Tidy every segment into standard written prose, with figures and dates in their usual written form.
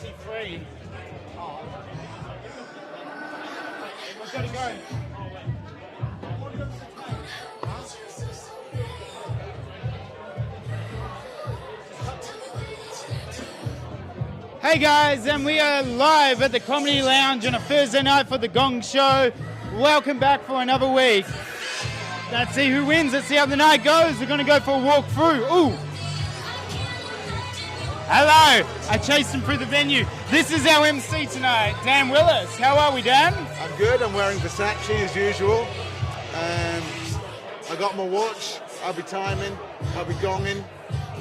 royalty-free. We've got to go. Hey guys, and we are live at the Comedy Lounge on a Thursday night for the Gong Show. Welcome back for another week. Let's see who wins. Let's see how the night goes. We're going to go for a walk through. Ooh. Hello. I chased him through the venue. This is our MC tonight, Dan Willis. How are we, Dan? I'm good. I'm wearing Versace as usual. I got my watch. I'll be timing. I'll be gonging.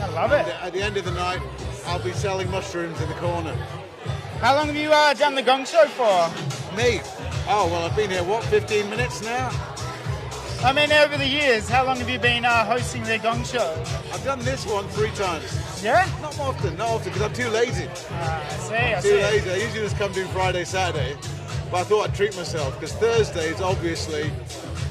I love it. At the end of the night, I'll be selling mushrooms in the corner. How long have you done the Gong Show for? Me? Oh, well, I've been here, 15 minutes now? I mean, over the years, how long have you been hosting the Gong Show? I've done this one 3 times. Yeah? Not often, because I'm too lazy. I see. Too lazy. I usually just come do Friday, Saturday. But I thought I'd treat myself, because Thursday is obviously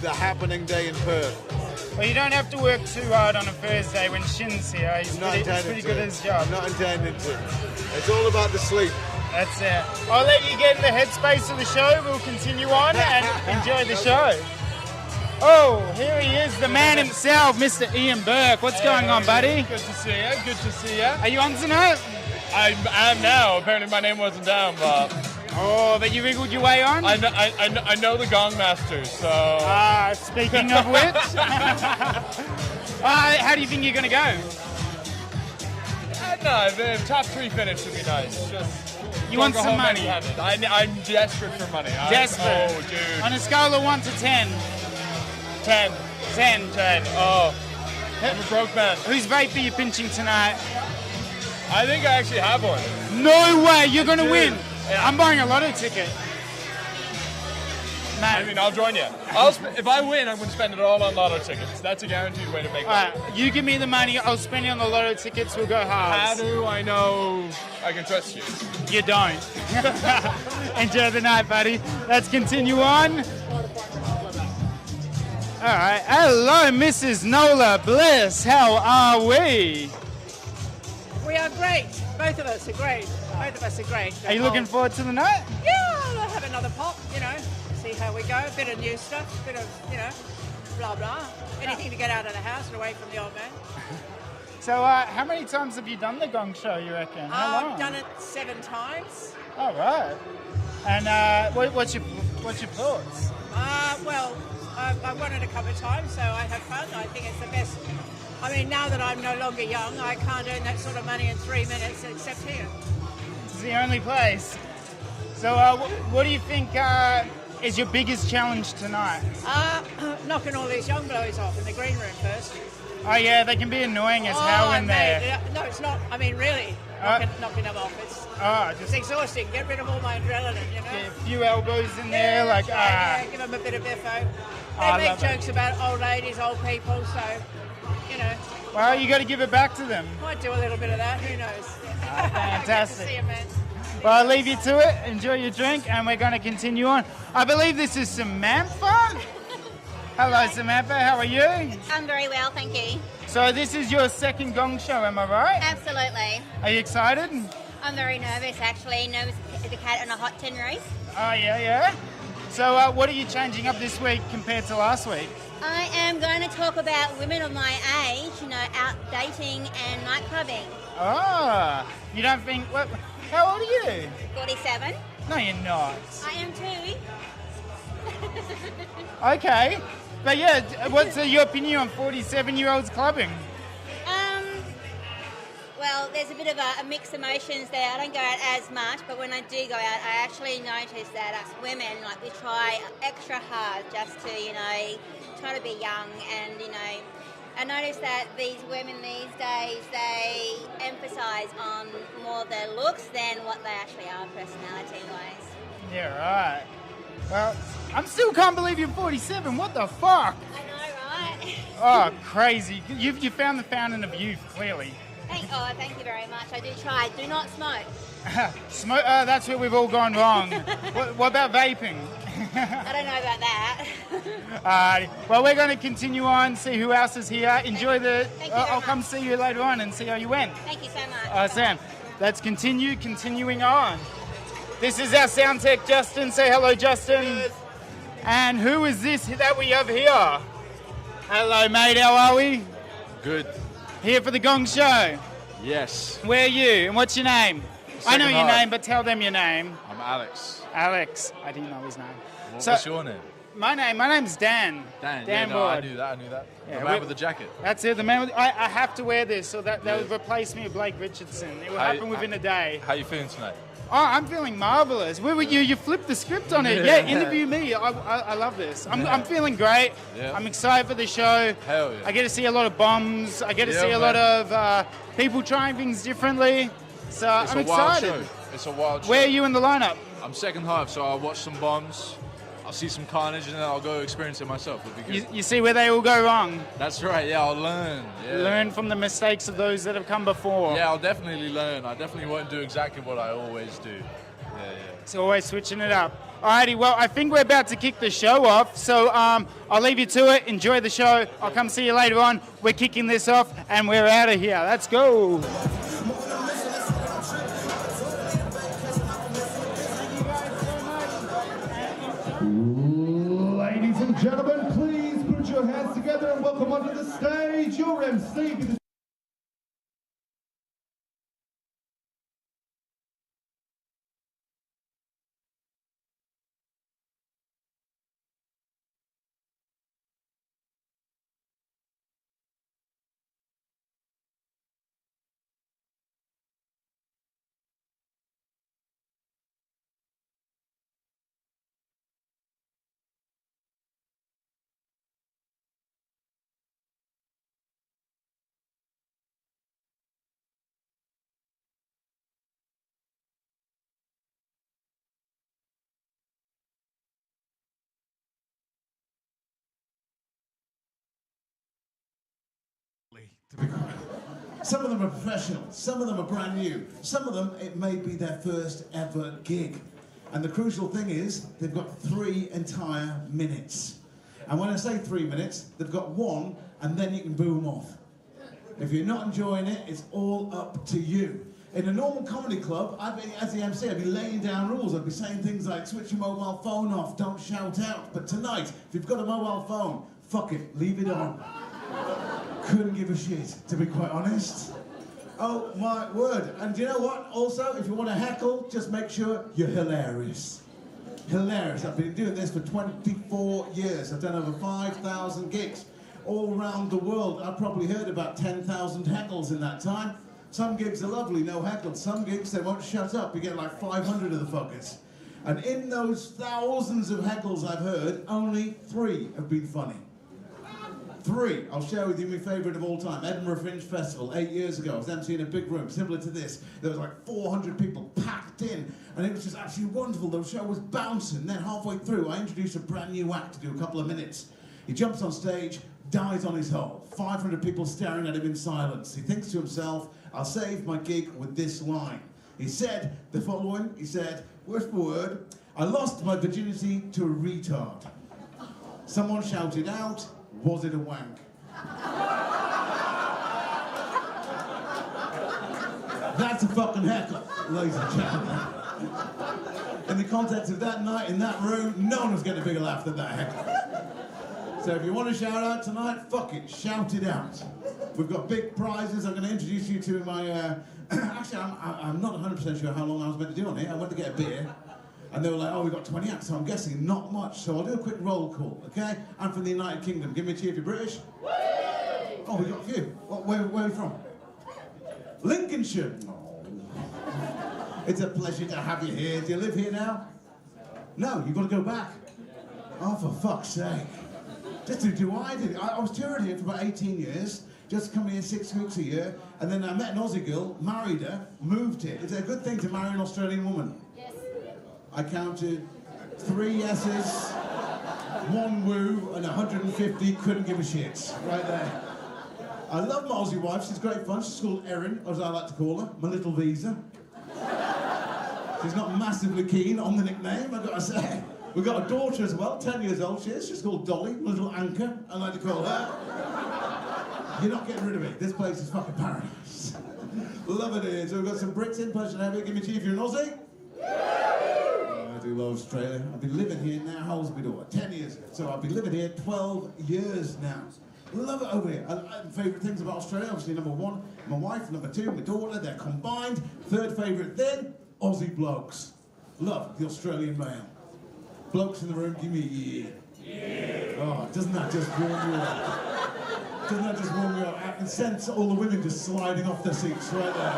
the happening day in Perth. Well, you don't have to work too hard on a Thursday when Shin's here. He's pretty good at his job. I'm not intending to. It's all about the sleep. That's it. I'll let you get in the headspace of the show. We'll continue on and enjoy the show. Oh, here he is, the man himself, Mr. Ian Burke. What's going on, buddy? Good to see you. Good to see you. Are you on tonight? I am now. Apparently my name wasn't down, but... Oh, but you wriggled your way on? I know the Gong Masters, so... Speaking of which... how do you think you're going to go? No, the top 3 finish would be nice. Just you want some money? I'm desperate for money. Desperate? Oh, dude. On a scale of 1 to 10? 10. 10. Oh, I'm a broke man. Whose vape are you pinching tonight? I think I actually have one. No way, you're going to win. Yeah. I'm buying a lotto ticket. I mean, I'll join you. If I win, I'm going to spend it all on lotto tickets. That's a guaranteed way to make money. You give me the money, I'll spend it on the lotto tickets, we'll go hard. How do I know I can trust you? You don't. Enjoy the night, buddy. Let's continue on. All right. Hello, Mrs. Nola Bliss. How are we? We are great. Both of us are great. Are you looking forward to the night? Yeah, I'll have another pop, see how we go. A bit of new stuff, bit of, blah, blah. Anything to get out of the house and away from the old man. So, how many times have you done the Gong Show, you reckon? How long? I've done it 7 times. All right. And what's your thoughts? Well, I've won it a couple of times, so I have fun. I think it's the best. I mean, now that I'm no longer young, I can't earn that sort of money in 3 minutes except here. It's the only place. So what do you think is your biggest challenge tonight? Knocking all these young blokes off in the green room first. Oh yeah, they can be annoying as hell in there. No, it's not. I mean, really, knocking them off. It's exhausting. Get rid of all my adrenaline, Get a few elbows in there, like give them a bit of biffo. They make jokes about old ladies, old people, so, Well, you got to give it back to them. Might do a little bit of that, who knows. Fantastic. Good to see you, man. Well, I'll leave you to it. Enjoy your drink, and we're going to continue on. I believe this is Samantha. Hello, Samantha. How are you? I'm very well, thank you. So this is your second Gong Show, am I right? Absolutely. Are you excited? I'm very nervous, actually. Nervous as a cat in a hot tin roof. Oh, yeah. So what are you changing up this week compared to last week? I am going to talk about women of my age, out dating and night clubbing. Oh, you don't think... How old are you? 47. No, you're not. I am too. Okay. But yeah, what's your opinion on 47-year-olds clubbing? Well, there's a bit of a mixed emotions there. I don't go out as much, but when I do go out, I actually notice that us women, we try extra hard just to, try to be young. And, I notice that these women these days, they emphasise on more their looks than what they actually are personality-wise. Yeah, right. Well, I still can't believe you're 47. What the fuck? I know, right? Oh, crazy. You found the fountain of youth, clearly. Thank you very much. I do try. Do not smoke. Smoke? That's where we've all gone wrong. What about vaping? I don't know about that. Well, we're going to continue on, see who else is here. Enjoy the... Thank you I'll very come much. see you later on and see how you went. Thank you so much. Sam, Let's continuing on. This is our sound tech, Justin. Say hello, Justin. Yes. And who is this that we have here? Hello, mate. How are we? Good. Here for the Gong Show. Yes. Where are you? And what's your name? I know Second your half. name, but tell them your name. I'm Alex. Alex. I didn't know his name. What's your name? My name's Dan. Dan. Dan yeah, no, I Boyd. knew that. Yeah, the man with the jacket. That's it. The man with, I have to wear this, so that would replace me with Blake Richardson. It will happen within a day. How you feeling tonight? Oh, I'm feeling marvelous. Where were you? You flipped the script on it. Yeah, interview me. I love this. I'm feeling great. Yeah. I'm excited for the show. Hell yeah. I get to see a lot of bombs. I get to see a lot of people trying things differently. So I'm excited. Wild show. It's a wild show. Where are you in the lineup? I'm second half, so I'll watch some bombs. I'll see some carnage, and then I'll go experience it myself. It'll be good. You see where they all go wrong. That's right. Yeah, I'll learn. Yeah. Learn from the mistakes of those that have come before. Yeah, I'll definitely learn. I definitely won't do exactly what I always do. Yeah. So always switching it up. Alrighty, well, I think we're about to kick the show off, so I'll leave you to it. Enjoy the show. I'll come see you later on. We're kicking this off, and we're out of here. Let's go. Ladies and gentlemen, please put your hands together and welcome onto the stage your MC. Some of them are professional, some of them are brand new, some of them it may be their first ever gig. And the crucial thing is they've got 3 entire minutes. And when I say 3 minutes, they've got 1 and then you can boo them off. If you're not enjoying it, it's all up to you. In a normal comedy club, as the MC, I'd be laying down rules. I'd be saying things like switch your mobile phone off, don't shout out. But tonight, if you've got a mobile phone, fuck it, leave it on. Couldn't give a shit, to be quite honest. Oh my word. And do you know what? Also, if you want to heckle, just make sure you're hilarious. Hilarious. I've been doing this for 24 years. I've done over 5,000 gigs all around the world. I've probably heard about 10,000 heckles in that time. Some gigs are lovely, no heckles. Some gigs, they won't shut up. You get like 500 of the fuckers. And in those thousands of heckles I've heard, only 3 have been funny. 3. I'll share with you my favourite of all time. Edinburgh Fringe Festival, 8 years ago. I was emceeing a big room, similar to this. There was like 400 people packed in, and it was just absolutely wonderful. The show was bouncing. Then halfway through, I introduced a brand new act to do a couple of minutes. He jumps on stage, dies on his hole. 500 people staring at him in silence. He thinks to himself, I'll save my gig with this line. He said the following, he said, word for word, I lost my virginity to a retard. Someone shouted out, was it a wank? That's a fucking heckle, ladies and gentlemen. In the context of that night in that room, no one was getting a bigger laugh than that heckle. So if you want to shout out tonight, fuck it, shout it out. We've got big prizes. I'm going to introduce you to my... Actually, I'm not 100% sure how long I was meant to do on it. I went to get a beer. And they were like, oh, we've got 20 acts, so I'm guessing not much. So I'll do a quick roll call, okay? I'm from the United Kingdom. Give me a cheer if you're British. Oh, we got a few. Where are you from? Lincolnshire. Oh. It's a pleasure to have you here. Do you live here now? No, you've got to go back. Oh, for fuck's sake. Just to do what I did. I was touring here for about 18 years. Just coming here 6 weeks a year. And then I met an Aussie girl, married her, moved here. It's a good thing to marry an Australian woman. Yes. I counted 3 yeses, 1 woo, and 150 couldn't give a shit. Right there. I love my Aussie wife. She's great fun. She's called Erin, as I like to call her. My little Visa. She's not massively keen on the nickname, I've got to say. We've got a daughter as well, 10 years old she is. She's called Dolly, little anchor, I like to call her. You're not getting rid of it. This place is fucking paradise. Love it here. So we've got some Brits in person. Give me a cheer if you're an Aussie. I do love Australia. I've been living here now. How old's my daughter? 10 years. So I've been living here 12 years now. Love it over here. Favourite things about Australia, obviously number one, my wife, number two, my daughter, they're combined. Third favourite thing, Aussie blokes. Love the Australian male. Blokes in the room, give me a yeah. Yeah. Oh, doesn't that just warm you up? Doesn't that just warm you up? I can sense all the women just sliding off their seats right there.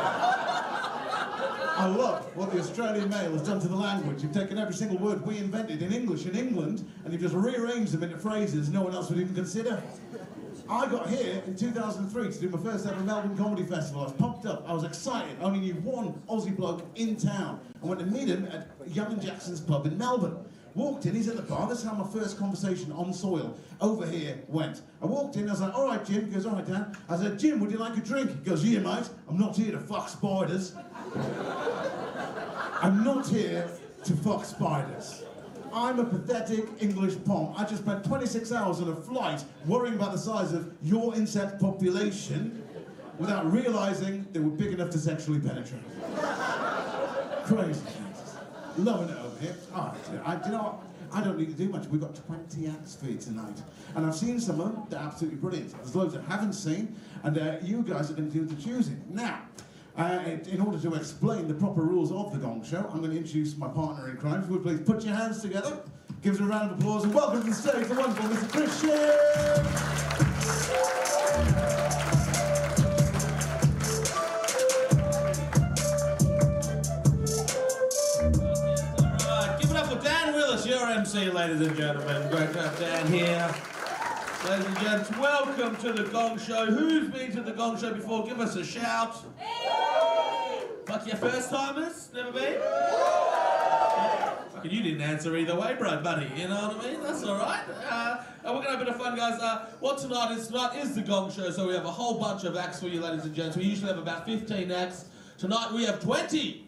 I love what the Australian male has done to the language. You've taken every single word we invented in English in England and you've just rearranged them into phrases no one else would even consider. I got here in 2003 to do my first ever Melbourne Comedy Festival. I was pumped up, I was excited. I only knew one Aussie bloke in town. I went to meet him at Young and Jackson's pub in Melbourne. Walked in, he's at the bar. This is how my first conversation on soil over here went. I walked in, I was like, all right, Jim. He goes, all right, Dan. I said, Jim, would you like a drink? He goes, yeah, mate. I'm not here to fuck spiders. I'm not here to fuck spiders. I'm a pathetic English pom. I just spent 26 hours on a flight worrying about the size of your insect population without realising they were big enough to sexually penetrate. Crazy. Loving it over here. Oh, do you know what? I don't need to do much. We've got 20 acts for you tonight. And I've seen some of them. They're absolutely brilliant. There's loads I haven't seen. And you guys are going to do the choosing. Now, in order to explain the proper rules of the Gong Show, I'm going to introduce my partner in crime. If you would please put your hands together, give us a round of applause, and welcome to the stage the wonderful Mr. Christian! Your MC, ladies and gentlemen. Great to have Dan here. Ladies and gents, welcome to the Gong Show. Who's been to the Gong Show before? Give us a shout. Fuck your first timers? Never been? Fucking you didn't answer either way, bro, buddy. You know what I mean? That's alright. And we're going to have a bit of fun, guys. What tonight is the Gong Show, so we have a whole bunch of acts for you, ladies and gents. We usually have about 15 acts. Tonight we have 20.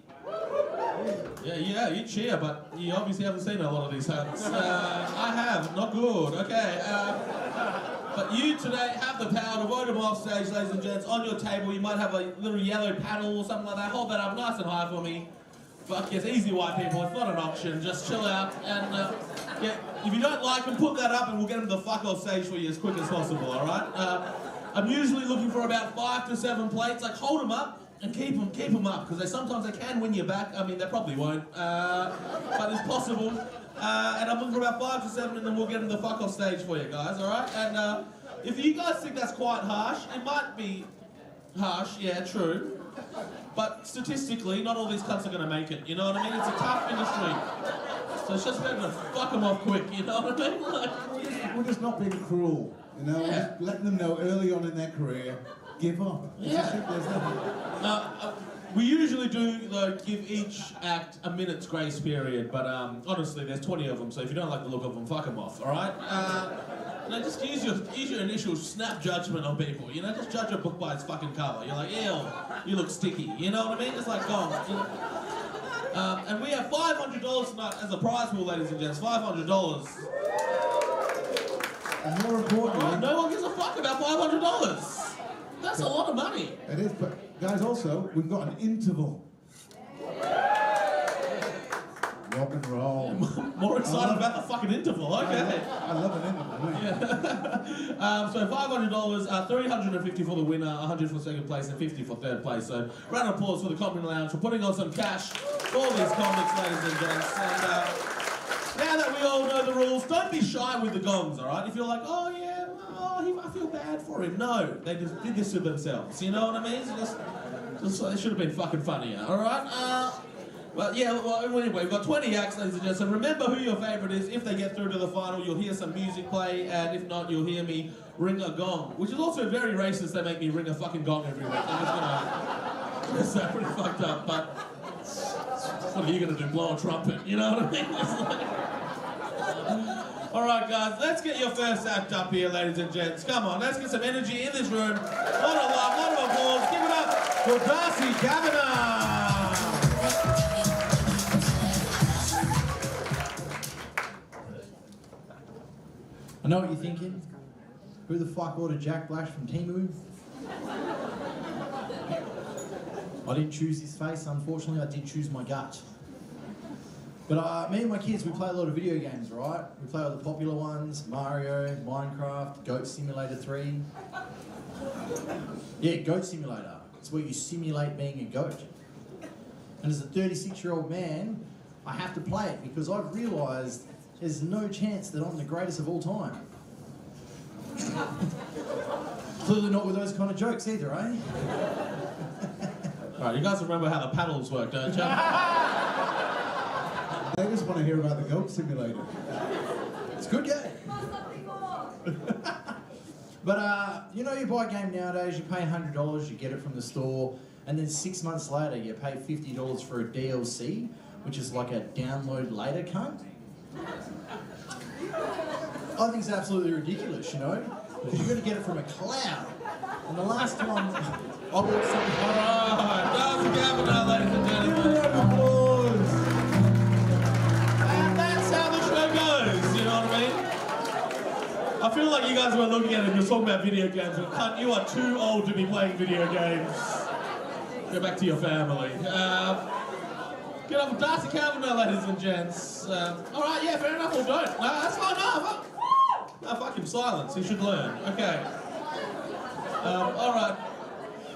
Yeah, you cheer, but you obviously haven't seen a lot of these acts. I have, not good, okay. But you today have the power to vote them off stage, ladies and gents. On your table, you might have a little yellow paddle or something like that. Hold that up nice and high for me. Fuck yes, easy white people, it's not an auction, just chill out. And yeah, if you don't like them, put that up and we'll get them to the fuck off stage for you as quick as possible, alright? I'm usually looking for about 5 to 7 plates, like hold them up. And keep them up, because sometimes they can win you back. I mean, they probably won't, but it's possible. And I'm looking for about 5 to 7, and then we'll get them the fuck off stage for you guys, all right? And if you guys think that's quite harsh, it might be harsh, yeah, true. But statistically, not all these cunts are going to make it, you know what I mean? It's a tough industry. So it's just better to fuck them off quick, you know what I mean? Like, we're just not being cruel, you know? Yeah. We're just letting them know early on in their career, give up. Yeah. We usually do, though, give each act a minute's grace period, but honestly, there's 20 of them, so if you don't like the look of them, fuck them off, alright? Just use your initial snap judgment on people, you know? Just judge a book by its fucking cover. You're like, ew, you look sticky, you know what I mean? It's like, Gong. And we have $500 tonight as a prize pool, ladies and gents, $500. And more importantly... no one gives a fuck about $500. That's a lot of money. It is, but guys, also, we've got an interval. Rock and roll. Yeah, more excited about the fucking interval, okay. I love an interval, mate. Yeah. So $500, 350 for the winner, 100 for second place, and 50 for third place. So round of applause for the Comedy Lounge for putting on some cash for all these comics, ladies and gents. And now that we all know the rules, don't be shy with the gongs, alright? If you're like, oh yeah, I feel bad for him. No, they just did this to themselves. You know what I mean? So they should have been fucking funnier. All right. But yeah. Well, anyway, we've got 20 acts, ladies and gents. And remember who your favourite is. If they get through to the final, you'll hear some music play, and if not, you'll hear me ring a gong, which is also very racist. They make me ring a fucking gong every week. I'm just gonna. That's pretty fucked up. But what are you gonna do? Blow a trumpet? You know what I mean? It's like, all right, guys, let's get your first act up here, ladies and gents. Come on, let's get some energy in this room. Lot of love, lot of applause. Give it up for Darcy Kavanagh. I know what you're thinking. Who the fuck ordered Jack Blash from Timu? I didn't choose this face, unfortunately. I did choose my gut. But me and my kids, we play a lot of video games, right? We play all the popular ones, Mario, Minecraft, Goat Simulator 3. Yeah, Goat Simulator. It's where you simulate being a goat. And as a 36-year-old man, I have to play it because I've realised there's no chance that I'm the greatest of all time. Clearly not with those kind of jokes either, eh? Alright, you guys remember how the paddles work, don't you? I just want to hear about the Goat Simulator. It's a good game. But, you know, you buy a game nowadays, you pay $100, you get it from the store, and then 6 months later you pay $50 for a DLC, which is like a download later cunt. I think it's absolutely ridiculous, you know? Because you're going to get it from a cloud. And the last time I bought something... Alright, Darcy Kavanagh, ladies and gentlemen. And that's how the show goes, you know what I mean? I feel like you guys were looking at it and you're talking about video games, and cunt, you are too old to be playing video games. Go back to your family. Get up with Darcy Kavanagh, ladies and gents. Alright, yeah, fair enough, or don't. No, that's fine, no, fuck him, silence, he should learn. Okay. Alright.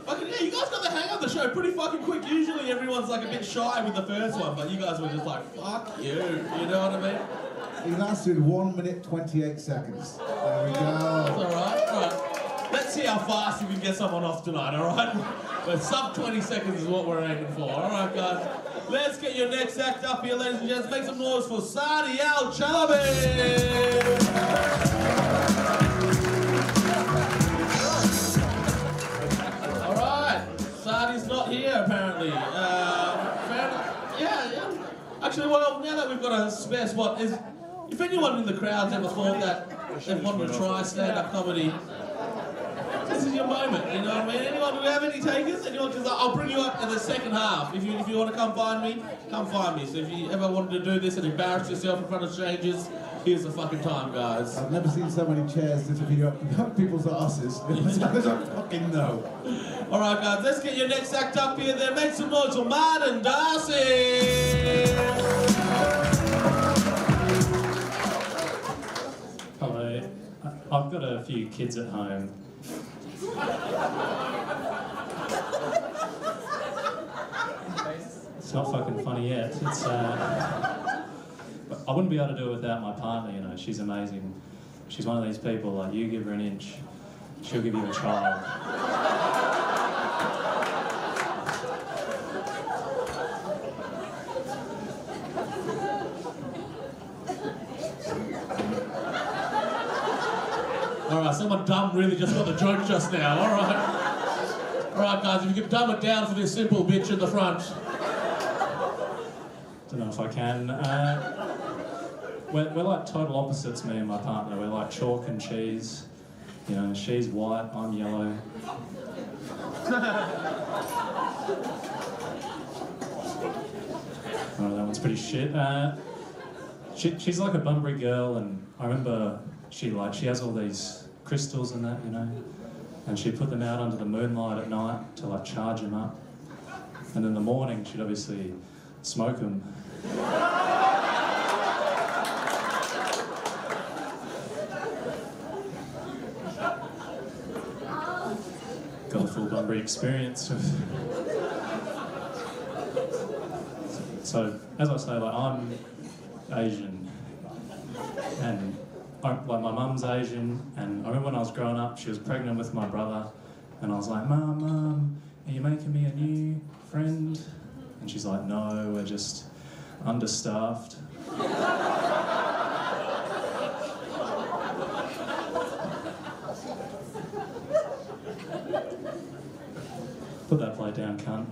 Okay, yeah, you guys got the hang of the show pretty fucking quick. Usually everyone's like a bit shy with the first one, but you guys were just like, fuck you know what I mean? He lasted 1 minute 28 seconds. There we go. Alright. Let's see how fast we can get someone off tonight, alright? But sub 20 seconds is what we're aiming for. Alright, guys. Let's get your next act up here, ladies and gents. Make some noise for Sadi Al-Chalabi! Sadi's not here, apparently. Yeah. Actually, well, now that we've got a spare spot, if anyone in the crowd's ever thought that they wanted to try stand-up comedy, this is your moment, you know what I mean? Anyone, do we have any takers? Anyone? Because I'll bring you up in the second half. If you want to come find me, come find me. So if you ever wanted to do this and embarrass yourself in front of strangers, here's the fucking time, guys. I've never seen so many chairs disappear up people's asses. I don't fucking know. Alright, guys, let's get your next act up here then. Make some noise for Matt and Darcy! Hello. I've got a few kids at home. It's not fucking funny yet. But I wouldn't be able to do it without my partner, you know. She's amazing. She's one of these people, like, you give her an inch, she'll give you a child. Alright, someone dumb really just got the joke just now, alright? Alright, guys, if you can dumb it down for this simple bitch in the front. Don't know if I can. We're like total opposites, me and my partner. We're like chalk and cheese. You know, she's white, I'm yellow. Oh, that one's pretty shit. She's like a Bunbury girl, and I remember she has all these crystals and that, you know, and she'd put them out under the moonlight at night to like charge them up, and in the morning she'd obviously smoke them. Got a full Bunbury experience. So, as I say, like, I'm Asian, and like my mum's Asian, and I remember when I was growing up, she was pregnant with my brother, and I was like, Mum, are you making me a new friend? And she's like, no, we're just understaffed. Put that plate down, cunt.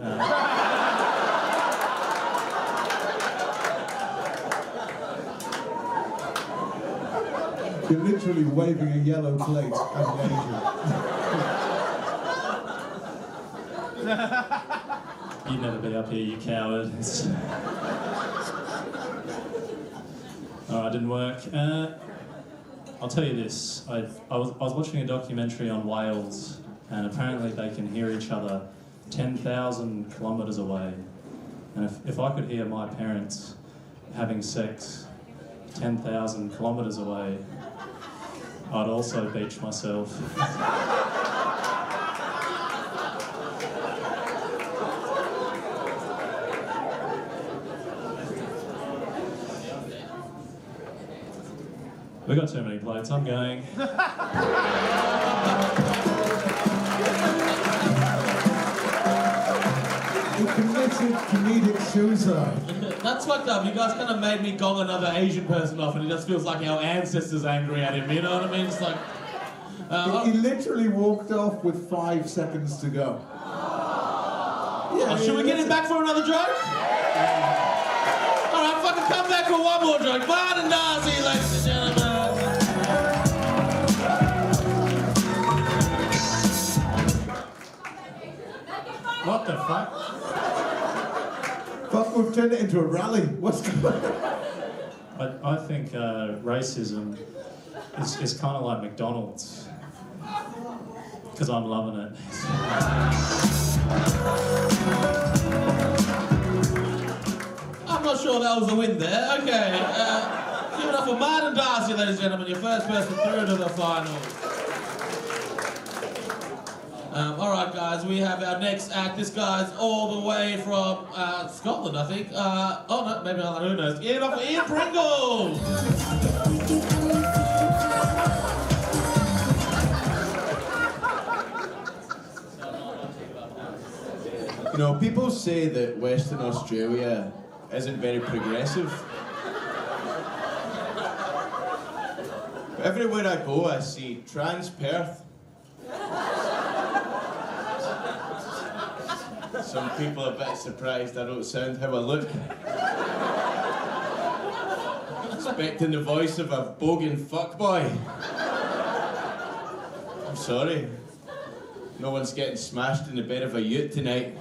You're literally waving a yellow plate at an Asian. You'd never be up here, you coward. Alright, didn't work. I'll tell you this. I was watching a documentary on whales, and apparently they can hear each other 10,000 kilometres away. And if I could hear my parents having sex 10,000 kilometres away, I'd also beach myself. We got too many plates, I'm going. Committed comedic suicide. That's fucked up. You guys kind of made me gong another Asian person off, and it just feels like our ancestors angry at him. You know what I mean? It's like He literally walked off with 5 seconds to go. should we get him back for another joke? All right, fucking come back for one more joke. Martin Darcy, ladies and gentlemen. What the fuck? Fuck, we've turned it into a rally. What's going on? I think racism is kind of like McDonald's, because I'm loving it. I'm not sure that was a win there. Okay, give it up for Martin Darcy, ladies and gentlemen, your first person through to the final. All right, guys, we have our next act. This guy's all the way from Scotland, I think. Oh, no, maybe not. Who knows? Give it up for Ian Pringle. You know, people say that Western Australia isn't very progressive. But everywhere I go, I see trans Perth. Some people are a bit surprised I don't sound how I look. Expecting the voice of a bogan fuckboy. I'm sorry. No one's getting smashed in the bed of a ute tonight.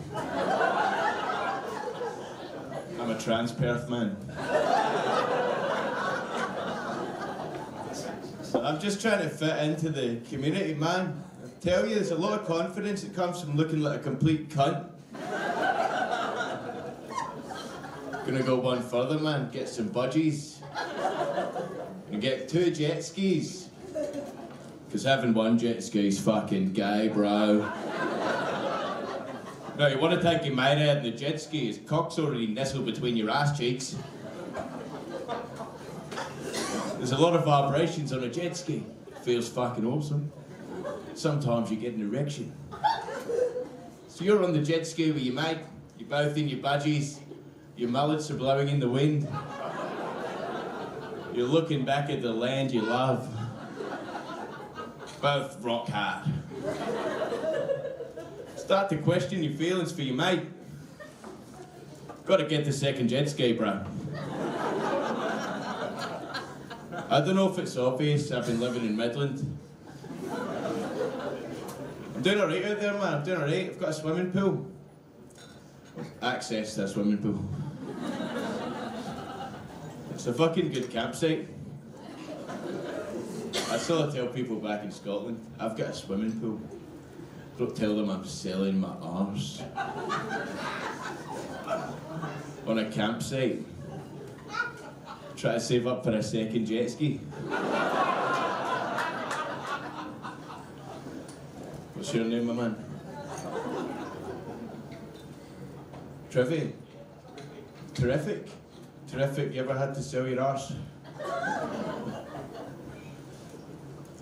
I'm a trans Perth man. I'm just trying to fit into the community, man. I tell you, there's a lot of confidence that comes from looking like a complete cunt. Gonna go one further, man. Get some budgies. And get 2 jet skis. Because having one jet ski is fucking gay, bro. No, you want to take your mate out in the jet ski, his cock's already nestled between your ass cheeks. There's a lot of vibrations on a jet ski. Feels fucking awesome. Sometimes you get an erection. So you're on the jet ski with your mate, you're both in your budgies, your mullets are blowing in the wind. You're looking back at the land you love. Both rock hard. Start to question your feelings for your mate. Gotta get the second jet ski, bro. I don't know if it's obvious, I've been living in Midland. I'm doing alright out there, man, I'm doing alright. I've got a swimming pool. Access to a swimming pool. It's a fucking good campsite. I still tell people back in Scotland, I've got a swimming pool. Don't tell them I'm selling my arse. On a campsite. Try to save up for a second jet ski. What's your name, my man? Trivia. Terrific. Terrific. You ever had to sell your arse?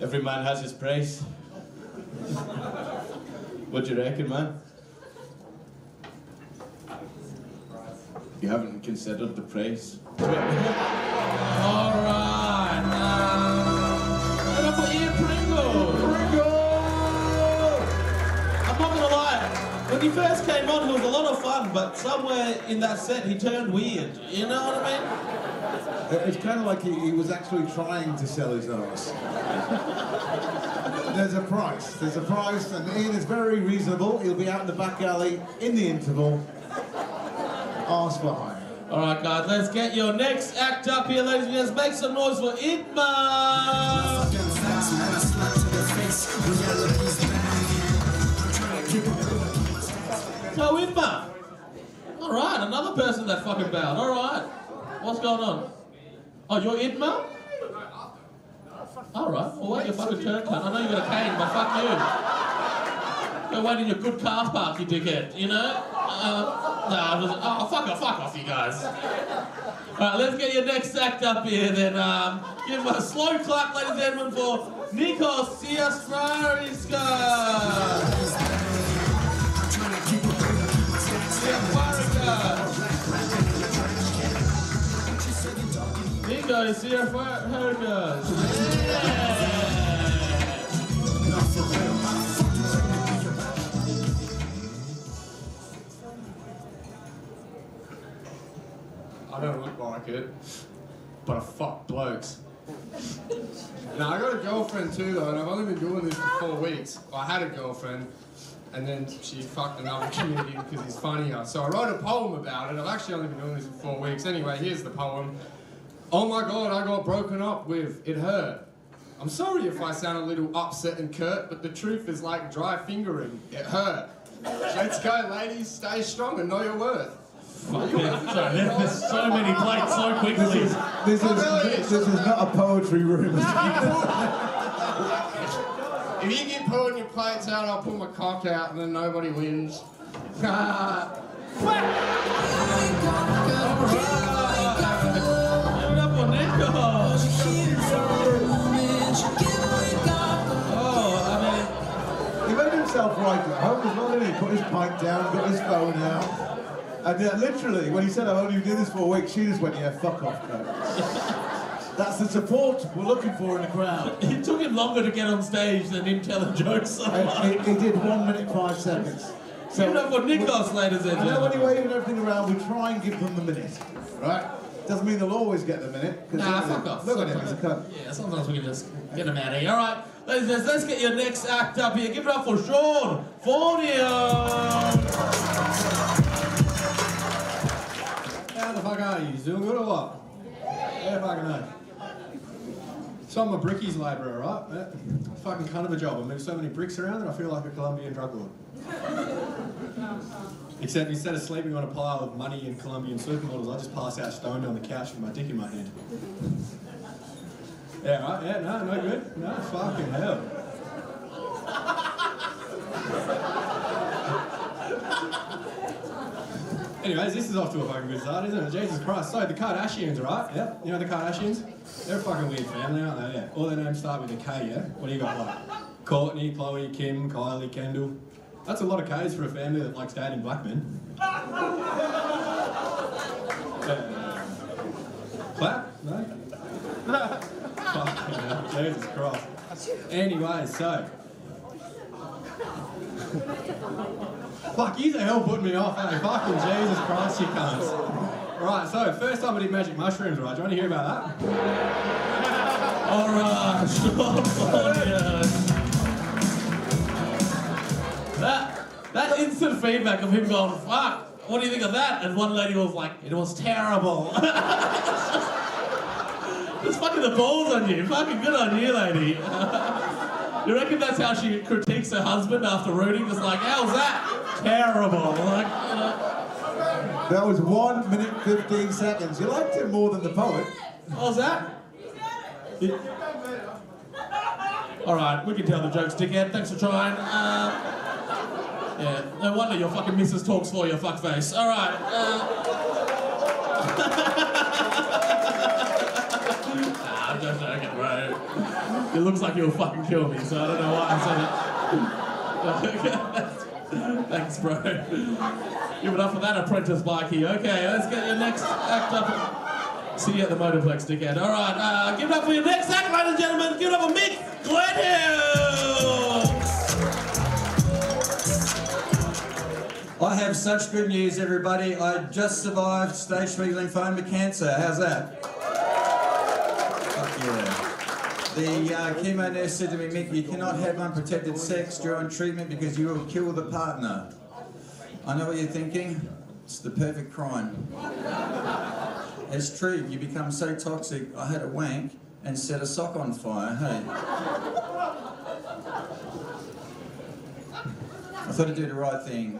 Every man has his price. What do you reckon, man? You haven't considered the price. All right. Give it up for Ian Pringle. I'm not gonna lie. When he first came on, he was a lot of fun, but somewhere in that set, he turned weird. You know what I mean? It's kind of like he was actually trying to sell his arse. There's a price, and Ian is very reasonable. He'll be out in the back alley in the interval. Arse for hire. All right, guys, let's get your next act up here, ladies and gentlemen. Make some noise for Itma. All right, another person that fucking bowed. All right. What's going on? Oh, you're it, Mel? All right. Well, wait your fucking turn, cunt. I know you got a cane, but fuck you. Go wait in your good car park, you dickhead. You know? Fuck off, you guys. Alright, let's get your next act up here then. Give him a slow clap, ladies and gentlemen, for Nikos Siasfariska. Nikos Siasfariska. I don't look like it, but I fuck blokes. Now, I got a girlfriend too though, and I've only been doing this for 4 weeks. I had a girlfriend, and then she fucked another comedian because he's funnier. So I wrote a poem about it. I've actually only been doing this for 4 weeks. Anyway, here's the poem. Oh my God, I got broken up with. It hurt. I'm sorry if I sound a little upset and curt, but the truth is like dry fingering. It hurt. Let's go, ladies. Stay strong and know your worth. Sorry, there's so many plates so quickly. This is not a poetry room. If you keep pulling your plates out, I'll pull my cock out and then nobody wins. Give it up for Nikos. He made himself right at home as well, didn't he? Put his pint down, got his phone out. And literally, when he said, I've only been doing this for a week, she just went, yeah, fuck off, Coach. That's the support we're looking for in the crowd. It took him longer to get on stage than him telling jokes. He did 1 minute 5 seconds. So, give it up for Nikos, ladies and gentlemen. I know when you're waving everything around, we try and give them the minute, right? Doesn't mean they'll always get the minute. Nah, fuck off. Look at him, he's a cunt. Yeah, sometimes we can just get him out of here. All right, ladies and gentlemen, let's get your next act up here. Give it up for Sean Fornier. How the fuck are you? Doing good or what? Yeah, fucking no. So I'm a brickies labourer, right? Yeah. Fucking cunt of a job. I move so many bricks around that I feel like a Colombian drug lord. Except instead of sleeping on a pile of money and Colombian supermodels, I just pass out stoned on the couch with my dick in my hand. Yeah, right? Yeah, no good? No, fucking hell. Anyways, this is off to a fucking good start, isn't it? Jesus Christ. So, the Kardashians, right? Yeah? You know the Kardashians? They're a fucking weird family, aren't they? Yeah. All their names start with a K, yeah? What do you got, like? Courtney, Chloe, Kim, Kylie, Kendall. That's a lot of Ks for a family that likes dating black men. Clap? No? Fucking hell. Jesus Christ. Anyway, so... Fuck, you the hell putting me off, eh? Fucking Jesus Christ, you cunts. Right, so, first time I did magic mushrooms, right? Do you want to hear about that? Alright, Sean Fornier. That instant feedback of him going, fuck, what do you think of that? And one lady was like, it was terrible. It's fucking the balls on you. Fucking good on you, lady. You reckon that's how she critiques her husband after rooting? Just like, how's that? Terrible. Like, you know. That was 1 minute 15 seconds. You liked him more than the poet. What was that? Alright, we can tell the jokes, dickhead. Thanks for trying. Yeah, no wonder your fucking missus talks for you, fuckface. Alright. I'm just joking, bro. It looks like you'll fucking kill me, so I don't know why I said it. Thanks, bro. Give it up for that apprentice bikey. Okay, let's get your next act up. See you at the Motorplex, dickhead. Alright, give it up for your next act, ladies and gentlemen. Give it up for Mick Glenhill! I have such good news, everybody. I just survived stage 3 lymphoma cancer. How's that? Fuck yeah. The chemo nurse said to me, Mick, you cannot have unprotected sex during treatment because you will kill the partner. I know what you're thinking. It's the perfect crime. It's true, you become so toxic, I had a wank and set a sock on fire, hey. I thought I'd do the right thing.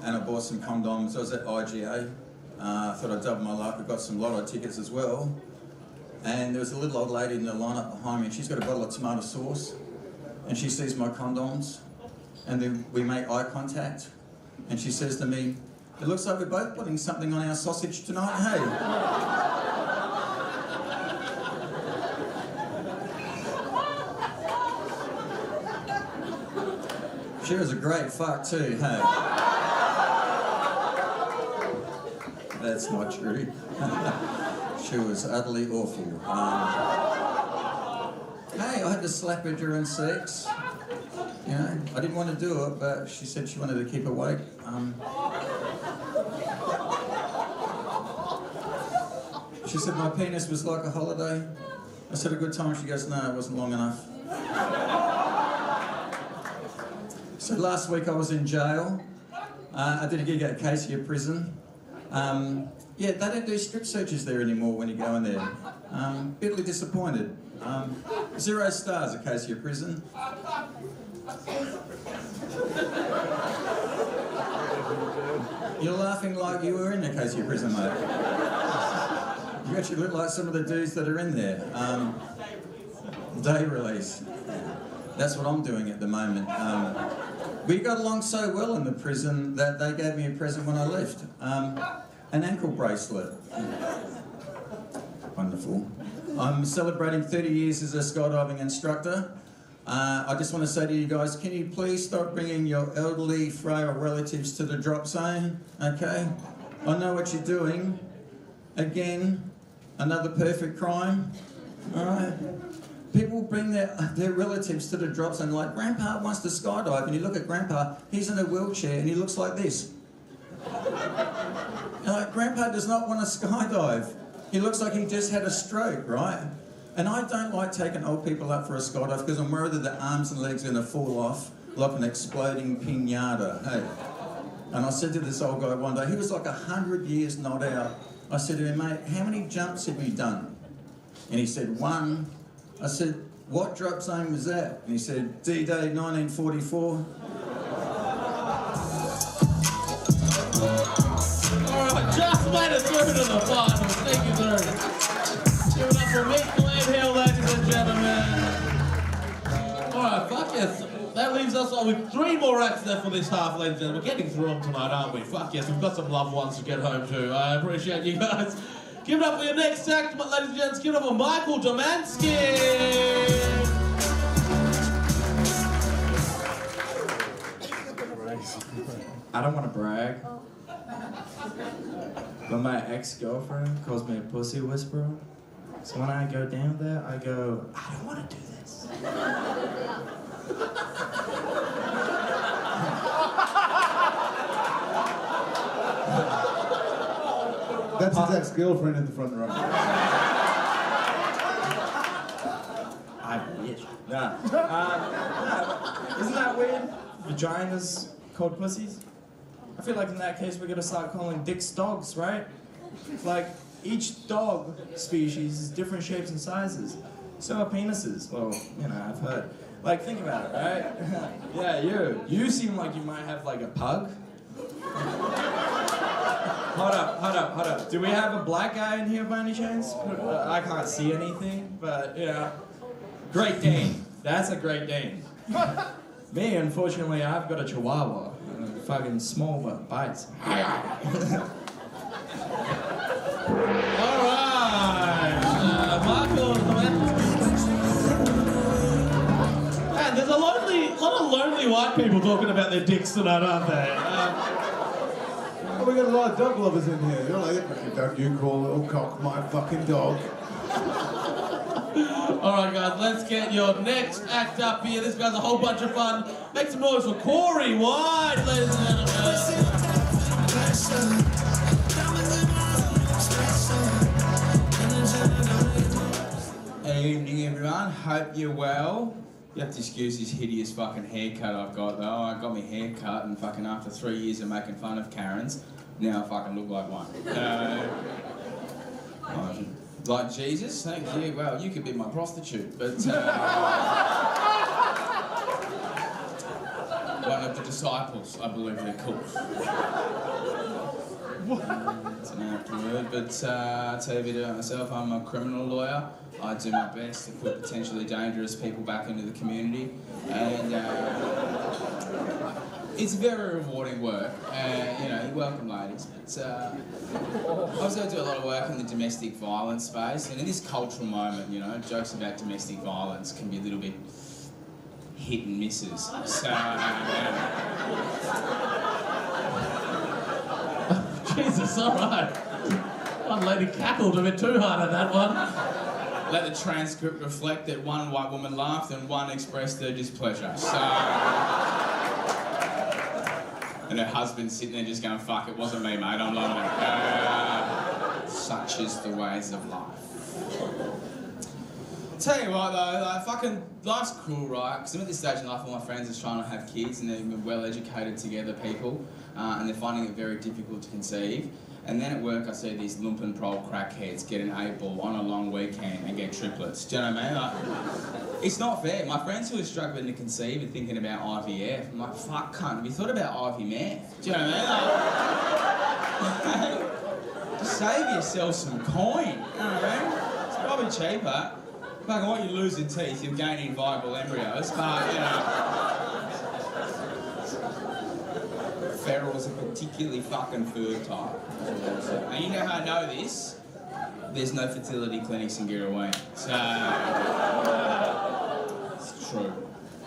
and I bought some condoms. I was at IGA. I thought I'd double my luck. I got some lotto tickets as well. And there was a little old lady in the lineup behind me, and she's got a bottle of tomato sauce. And she sees my condoms, and then we make eye contact. And she says to me, "It looks like we're both putting something on our sausage tonight, hey?" She was a great fuck too, hey? That's not true. She was utterly awful. Hey, I had to slap her during sex. You know, I didn't want to do it, but she said she wanted to keep awake. She said my penis was like a holiday. I said, "A good time?" She goes, "No, it wasn't long enough." So last week I was in jail. I did a gig at Acacia Prison. Yeah, they don't do strip searches there anymore when you go in there. Bitterly disappointed. 0 stars, Acacia Prison. You're laughing like you were in Acacia Prison, mate. You actually look like some of the dudes that are in there. Day release. That's what I'm doing at the moment. We got along so well in the prison that they gave me a present when I left. An ankle bracelet. Wonderful. I'm celebrating 30 years as a skydiving instructor. I just want to say to you guys, can you please stop bringing your elderly, frail relatives to the drop zone, okay? I know what you're doing. Again, another perfect crime, all right? People bring their relatives to the drop zone, like, Grandpa wants to skydive, and you look at Grandpa, he's in a wheelchair, and he looks like this. Grandpa does not want to skydive. He looks like he just had a stroke, right? And I don't like taking old people up for a skydive because I'm worried that the arms and legs are going to fall off like an exploding piñata, hey? And I said to this old guy one day, he was like 100 years not out. I said to him, "Mate, how many jumps have you done?" And he said, "1. I said, "What drop zone was that?" And he said, "D-Day 1944. Alright, just made it through to the final. Thank you through. Give it up for Mick Glenhill, ladies and gentlemen. Alright, fuck yes. That leaves us all with 3 more acts left for this half, ladies and gentlemen. We're getting through them tonight, aren't we? Fuck yes, we've got some loved ones to get home to. I appreciate you guys. Give it up for your next act, ladies and gents. Give it up for Michael Domansky. I don't want to brag, but my ex-girlfriend calls me a pussy whisperer. So when I go down there, I go, "I don't want to do this." That's his ex-girlfriend in the front row. I wish. Nah. Isn't that weird? Vaginas called pussies? I feel like in that case we're gonna start calling dicks dogs, right? Like, each dog species is different shapes and sizes. So are penises. Well, you know, I've heard. Like, think about it, right? Yeah, you seem like you might have like a pug. Hold up. Do we have a black guy in here by any chance? I can't see anything, but yeah. Great Dane. That's a Great Dane. Me, unfortunately, I've got a Chihuahua. Fucking small, but bites. Alright, Michael. Man, there's a lot of lonely white people talking about their dicks tonight, aren't they? Oh, we got a lot of dog lovers in here. You're like, "Don't you call little cock my fucking dog." Alright guys, let's get your next act up here. This guy's a whole bunch of fun. Make some noise for Corey White, ladies and gentlemen. Evening everyone, hope you're well. You have to excuse this hideous fucking haircut I've got though. I got my hair cut and fucking after 3 years of making fun of Karens, now I fucking look like one. Like Jesus, thank you. Well, you could be my prostitute, but one of the disciples, I believe they're called. It's an apt word, but I'll tell you a bit about myself. I'm a criminal lawyer. I do my best to put potentially dangerous people back into the community, and it's very rewarding work. You know, you're welcome, ladies. But I also do a lot of work in the domestic violence space, and in this cultural moment, you know, jokes about domestic violence can be a little bit hit and misses. So. Jesus, all right. One lady cackled a bit too hard at that one. Let the transcript reflect that one white woman laughed and one expressed their displeasure. So. And her husband's sitting there just going, fuck, it wasn't me, mate, I'm loving it. Such is the ways of life. Tell you what though, like, fucking life's cruel, right? Because I'm at this stage in life where my friends are trying to have kids and they're well-educated together people, and they're finding it very difficult to conceive. And then at work I see these lumpen prole crackheads get an 8-ball on a long weekend and get triplets. Do you know what I mean? Like, it's not fair. My friends who are struggling to conceive are thinking about IVF. I'm like, fuck, cunt, have you thought about IV meth? Do you know what I mean? Like, just save yourself some coin. You know what I mean? It's probably cheaper. Fucking what you lose in teeth, you're gaining viable embryos, but, you know. Ferals are particularly fucking fertile. And you know how I know this? There's no fertility clinics in Girraween. So, it's true.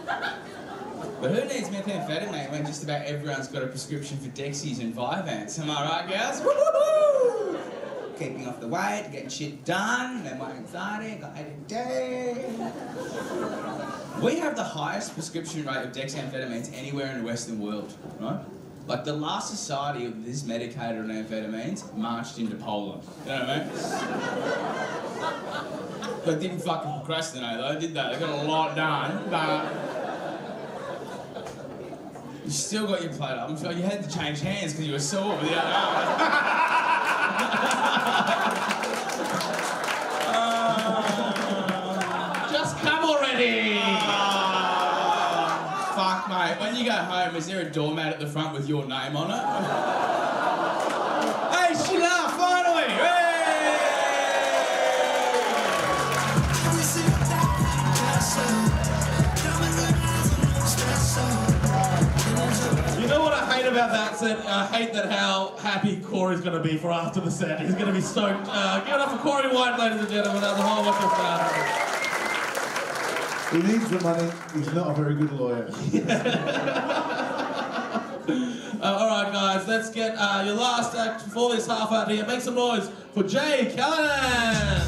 But who needs methamphetamine when just about everyone's got a prescription for Dexies and Vyvanse? Am I right, girls? Woo-hoo-hoo! Keeping off the weight, getting shit done, no more anxiety, got 8 a day. We have the highest prescription rate of dexamphetamines anywhere in the Western world, right? Like, the last society of this medicated on amphetamines marched into Poland. You know what I mean? They didn't fucking procrastinate though, did they? They got a lot done, but you still got your plate up. I'm sure you had to change hands because you were sore with the other arm. Just come already! Fuck, mate. When you go home, is there a doormat at the front with your name on it? Hey, Sheila, finally! Hey! You know what I hate about that set? I hate that how happy Corey's going to be for after the set. He's going to be stoked. Give it up for Corey White, ladies and gentlemen. That's a whole bunch of fun. He needs the money. He's not a very good lawyer. All right, guys, let's get your last act for this half out here. Make some noise for Jay Callanan.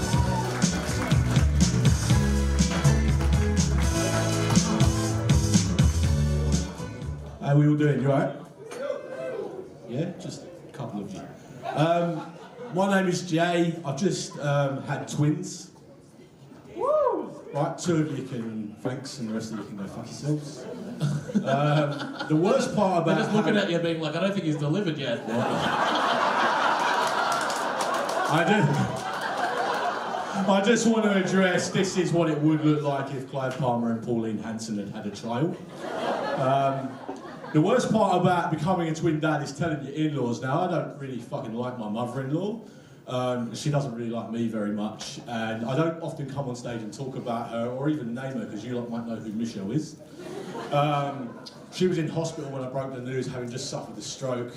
How are we all doing? You alright? Yeah, just a couple of you. My name is Jay. I've just had twins. Woo! Right, 2 of you can thanks, and the rest of you can go fuck yourselves. The worst part about they're just looking at you being like, I don't think he's delivered yet. I just want to address, this is what it would look like if Clive Palmer and Pauline Hanson had had a child. The worst part about becoming a twin dad is telling your in-laws. Now, I don't really fucking like my mother-in-law. She doesn't really like me very much, and I don't often come on stage and talk about her or even name her, because you lot might know who Michelle is. She was in hospital when I broke the news, having just suffered a stroke.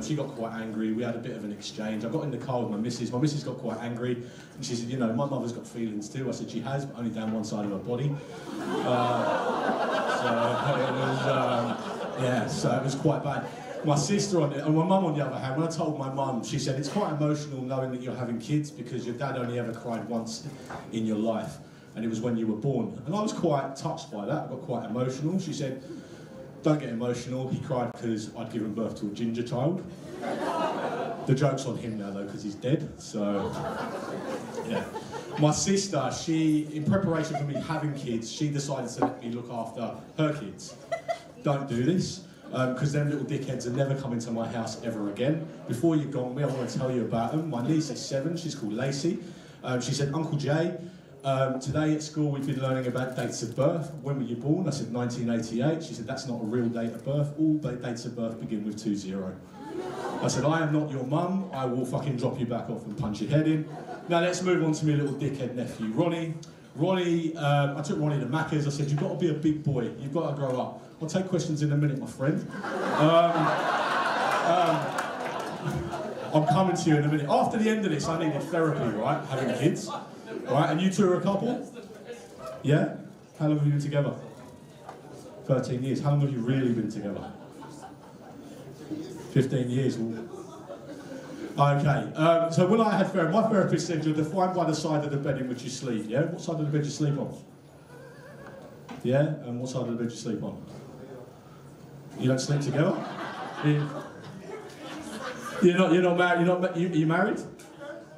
She got quite angry. We had a bit of an exchange. I got in the car with my missus. My missus got quite angry, and she said, you know, my mother's got feelings too. I said, she has, but only down one side of her body. So it was quite bad. My sister on it, and my mum on the other hand, when I told my mum, she said, it's quite emotional knowing that you're having kids because your dad only ever cried once in your life, and it was when you were born. And I was quite touched by that. I got quite emotional. She said, don't get emotional. He cried because I'd given birth to a ginger child. The joke's on him now though, because he's dead, so yeah. My sister, she, in preparation for me having kids, she decided to let me look after her kids. Don't do this, because them little dickheads are never coming to my house ever again. Before you've gone me, I want to tell you about them. My niece is 7, she's called Lacey. She said, Uncle Jay, Today at school we've been learning about dates of birth. When were you born? I said 1988. She said that's not a real date of birth. All dates of birth begin with 20. I said I am not your mum. I will fucking drop you back off and punch your head in. Now let's move on to my little dickhead nephew Ronnie. I took Ronnie to Macca's. I said you've got to be a big boy. You've got to grow up. I'll take questions in a minute, my friend. I'm coming to you in a minute. After the end of this, I needed therapy, right? Having kids. Right, and you two are a couple? Yeah? How long have you been together? 13 years. How long have you really been together? 15 years. Okay, so when I had therapy, my therapist said you're defined by the side of the bed in which you sleep, yeah? What side of the bed do you sleep on? Yeah? And what side of the bed do you sleep on? You don't sleep together? You're not married? You married?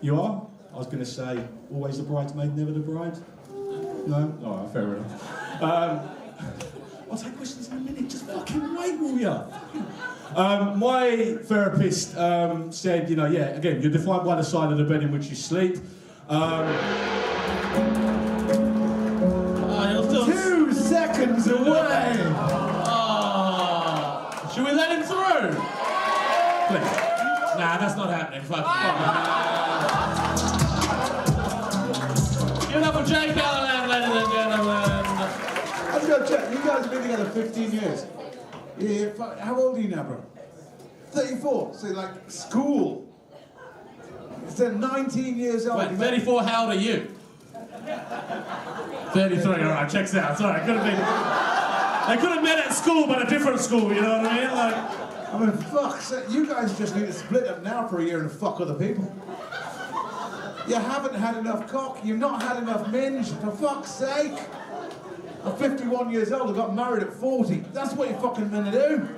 You are? I was going to say, always the bridesmaid, never the bride. No? All right, fair enough. I'll take questions in a minute, just fucking wait, will ya? My therapist said, yeah, again, you're defined by the side of the bed in which you sleep. 2 seconds away! Should we let him through? Please. Nah, that's not happening. Fuck. Give it up for Jake Callahan, ladies and gentlemen. Let's go check. You guys have been together 15 years. Yeah, how old are you now, bro? 34. So like school. So 19 years old. Wait, 34, how old are you? 33, alright, checks out. Sorry, could have been. They could have met at school, but a different school, you know what I mean? I mean, fuck, so you guys just need to split up now for a year and fuck other people. You haven't had enough cock, you've not had enough minge, for fuck's sake. I'm 51 years old, I got married at 40. That's what you're fucking meant to do.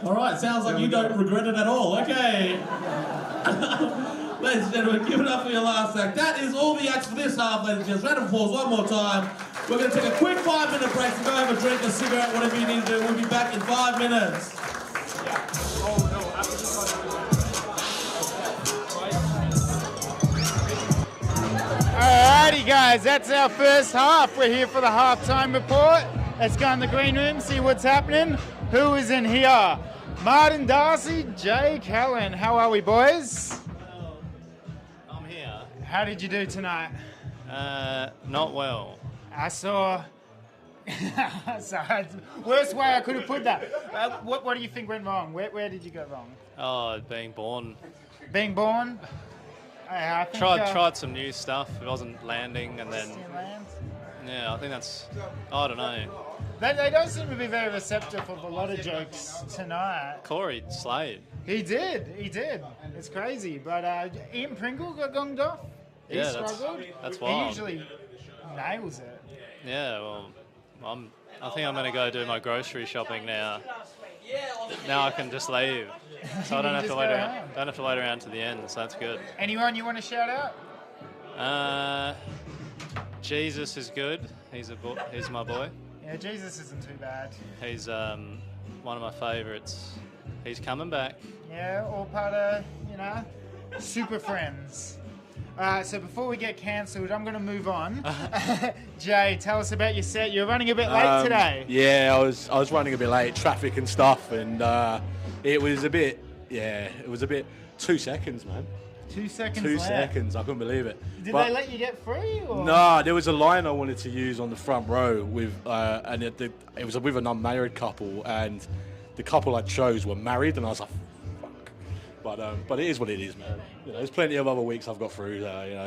Alright, sounds like you don't regret it at all. Okay. Ladies and gentlemen, give it up for your last act. That is all the acts for this half, ladies and gentlemen. Round of applause one more time. We're going to take a quick 5-minute break to go have a drink, a cigarette, whatever you need to do. We'll be back in 5 minutes. Alrighty guys, that's our first half. We're here for the halftime report. Let's go in the green room, see what's happening. Who is in here? Martin Darcy, Jay Callan. How are we, boys? I'm here. How did you do tonight? Not well. I saw... Sorry, worst way I could have put that. What do you think went wrong? Where did you go wrong? Oh, being born. Being born? I think, tried some new stuff. It wasn't landing, and then... Yeah, I think that's... I don't know. They don't seem to be very receptive of a lot of jokes tonight. Corey slayed. He did. It's crazy. But Ian Pringle got gonged off. He struggled. That's wild. He usually nails it. Yeah, well, I think I'm going to go do my grocery shopping now. Now I can just leave. So I don't have to wait around. Don't have to wait around to the end, so that's good. Anyone you want to shout out? Jesus is good. He's my boy. Yeah, Jesus isn't too bad. He's one of my favourites. He's coming back. Yeah, all part of, super friends. So before we get cancelled, I'm going to move on. Jay, tell us about your set. You're running a bit late today. Yeah, I was running a bit late, traffic and stuff, and it was a bit 2 seconds, man. 2 seconds 2 left. seconds, I couldn't believe it. Did they let you get free? Or? No, there was a line I wanted to use on the front row with, and it was with an unmarried couple, and the couple I chose were married, and I was like, fuck. But it is what it is, man. There's plenty of other weeks I've got through.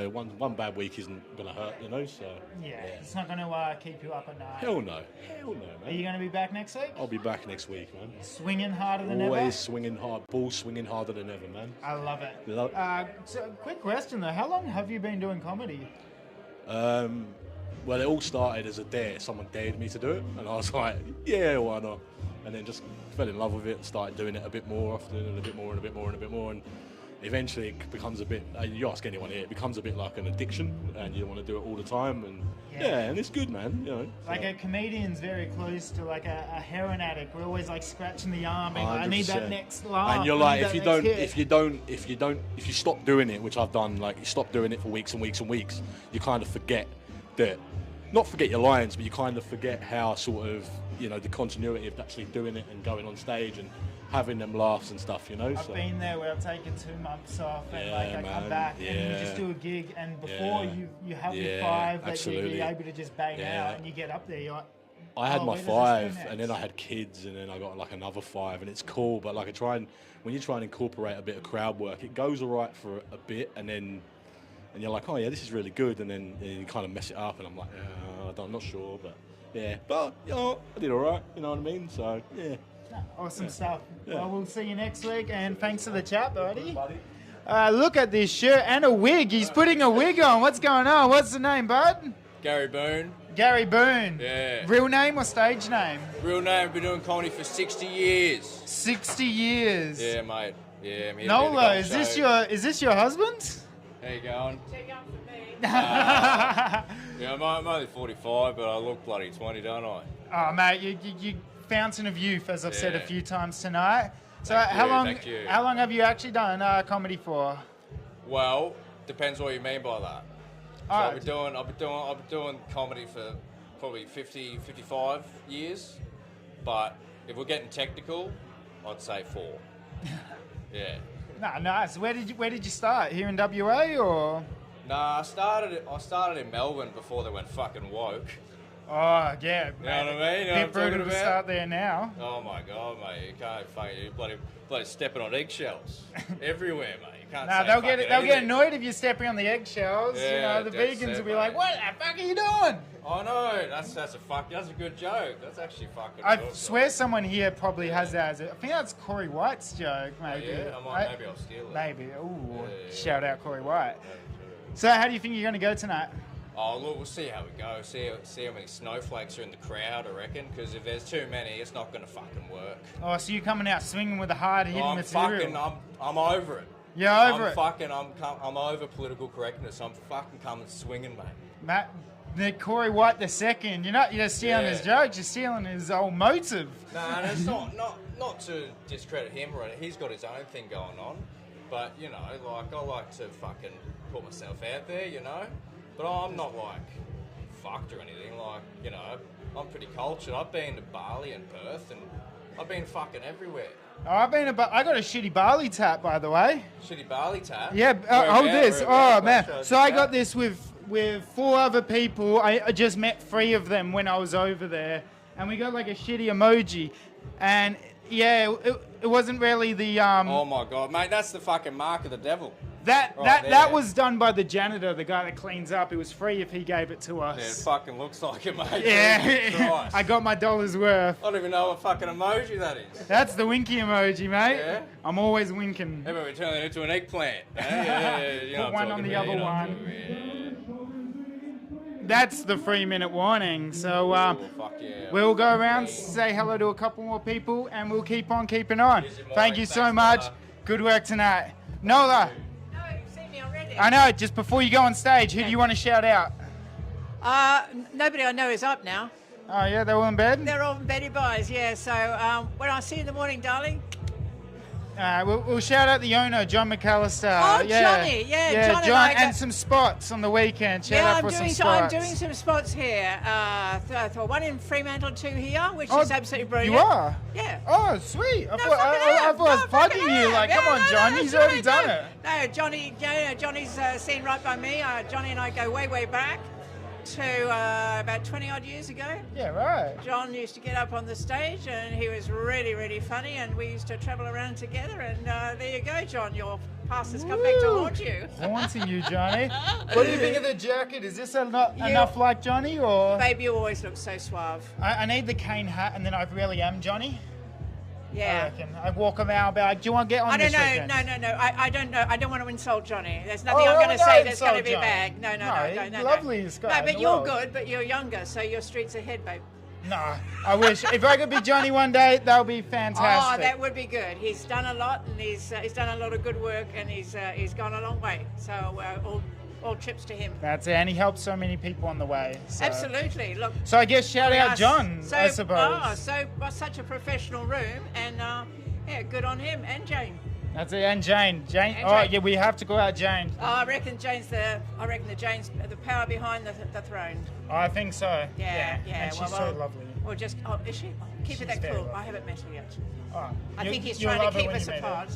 One bad week isn't gonna hurt, So yeah, it's not gonna keep you up at night. Hell no, man. Are you gonna be back next week? I'll be back next week, man. Swinging harder than ever. Always swinging hard, ball swinging harder than ever, man. I love it. So, quick question though: how long have you been doing comedy? Well, it all started as a dare. Someone dared me to do it, and I was like, yeah, why not? And then just fell in love with it, started doing it a bit more often, and a bit more, and a bit more, and a bit more, and eventually it becomes a bit, you ask anyone here, it becomes a bit like an addiction, and you want to do it all the time, and and it's good, man. Like a comedian's very close to like a heroin addict. We're always like scratching the arm, being like, I need that next laugh. And you're like, if you stop doing it, which I've done, like you stop doing it for weeks and weeks and weeks, you kind of forget that, not forget your lines, but you kind of forget how sort of, you know, the continuity of actually doing it and going on stage and having them laughs and stuff, you know. I've been there where I've taken 2 months off and like I come back and you just do a gig and before you have your 5 that you're able to just bang out and you get up there, you're like, I had my where does this 5 go and then I had kids and then I got like another 5 and it's cool, but like when you try and incorporate a bit of crowd work, it goes all right for a bit and you're like, oh yeah, this is really good, and then you kind of mess it up and I'm like, I'm not sure, but yeah, but you know, I did all right, you know what I mean? So yeah. Awesome stuff. Yeah. Well, we'll see you next week, and thanks for the chat, buddy. Look at this shirt and a wig. He's putting a wig on. What's going on? What's the name, bud? Gary Boone. Gary Boone. Yeah. Real name or stage name? Real name. Been doing comedy for 60 years. 60 years. Yeah, mate. Yeah, I'm here Nolo, is this your husband? How you going? Too young for me. Yeah, I'm only 45, but I look bloody 20, don't I? Oh, mate, you fountain of youth, as I've said a few times tonight. So Thank you. how long have you actually done comedy for? Well, depends what you mean by that. So All I've been doing comedy for probably 50, 55 years, but if we're getting technical, I'd say 4. Yeah. Nah, nice. Where did you start? Here in WA or? Nah, I started in Melbourne before they went fucking woke. Oh, yeah. You know what I mean? You know what I'm Bit brutal talking to about? start there now. Oh my god, mate! You can't fucking you bloody stepping on eggshells everywhere, mate. You can't. Nah, say they'll fucking get anything. annoyed if you're stepping on the eggshells. Yeah, you know, the that's vegans it, will be mate. like, "What the fuck are you doing?" I know. That's a good joke. That's actually fucking. I good. swear someone here probably has that as I think that's Corey White's joke, maybe. Yeah, maybe I'll steal it. Maybe. Ooh, shout out Corey White. So, how do you think you're going to go tonight? Oh, look, we'll see how we go. See how many snowflakes are in the crowd, I reckon. Because if there's too many, it's not going to fucking work. Oh, so you're coming out swinging with a hard hitting material. I'm over it. You're over it. I'm over political correctness. I'm fucking coming swinging, mate. Matt, the Corey White the second. You're not just stealing his jokes. You're stealing his whole motive. Nah, and it's not to discredit him or anything. He's got his own thing going on. But you know, like I like to fucking put myself out there, you know. But I'm not like fucked or anything. Like, you know, I'm pretty cultured. I've been to Bali and Perth, and I've been fucking everywhere. Oh, I got a shitty Bali tap, by the way. Shitty Bali tap. Yeah, hold this. Oh man, so I got this with 4 other people. I just met 3 of them when I was over there, and we got like a shitty emoji, and yeah, it wasn't really the Oh my god, mate, that's the fucking mark of the devil. That was done by the janitor, the guy that cleans up. It was free if he gave it to us. Yeah, it fucking looks like it, mate. Yeah, I got my $1 worth. I don't even know what fucking emoji that is. That's the winky emoji, mate. Yeah? I'm always winking. How about we turn it into an eggplant? Yeah, you know Put one on the other one. That's the 3-minute warning. So we'll go around, say hello to a couple more people, and we'll keep on keeping on. Thank you so much. Good work tonight. Nola. I know, just before you go on stage, who do you want to shout out? Nobody I know is up now. Oh, yeah, they're all in bed? They're all in beddy boys, yeah. So when I see you in the morning, darling. We'll shout out the owner, John McAllister. Oh, Johnny, yeah. John and some spots on the weekend. Shout out for some spots. I'm doing some spots here. One in Fremantle, 2 here, which is absolutely brilliant. You are? Yeah. Oh, sweet. I thought I was plugging you. Like, come on, John. He's already done it. No, Johnny's seen right by me. Johnny and I go way, way back to about 20-odd years ago. Yeah, right. John used to get up on the stage and he was really, really funny, and we used to travel around together, and there you go, John. Your past has come back to haunt you. Haunting you, Johnny. What do you think of the jacket? Is this enough like Johnny, or? Babe, you always look so suave. I need the cane hat, and then I really am Johnny. Yeah. I reckon. I walk around, be like, do you want to get on this weekend? No. I don't know. I don't want to insult Johnny. There's nothing I'm going to say that's going to be bad. No. Loveliest guy. No, but you're good, but you're younger, so your street's ahead, babe. No, I wish. If I could be Johnny one day, that would be fantastic. Oh, that would be good. He's done a lot, and he's done a lot of good work, and he's gone a long way. So all chips to him. That's it, and he helps so many people on the way. So. Absolutely. Look. So I guess shout out John, I suppose. Such a professional room, and good on him and Jane. That's it. And Jane. Jane. And Oh, Jane. yeah, we have to go out Jane. Oh, I reckon Jane's the power behind the throne. I think so. Yeah. And she's so lovely. Well, just is she? Keep it that very cool. lovely. I haven't met her yet. Oh, I think he's you'll trying love to her keep when us you meet her. apart.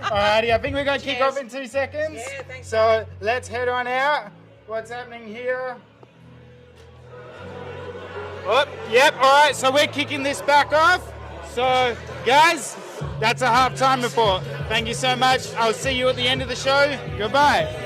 Alrighty, I think we're going to kick Cheers. off in 2 seconds. Yeah, thanks. So let's head on out. What's happening here? Oh, yep, alright, so we're kicking this back off. So, guys, that's a halftime report. Thank you so much. I'll see you at the end of the show. Goodbye.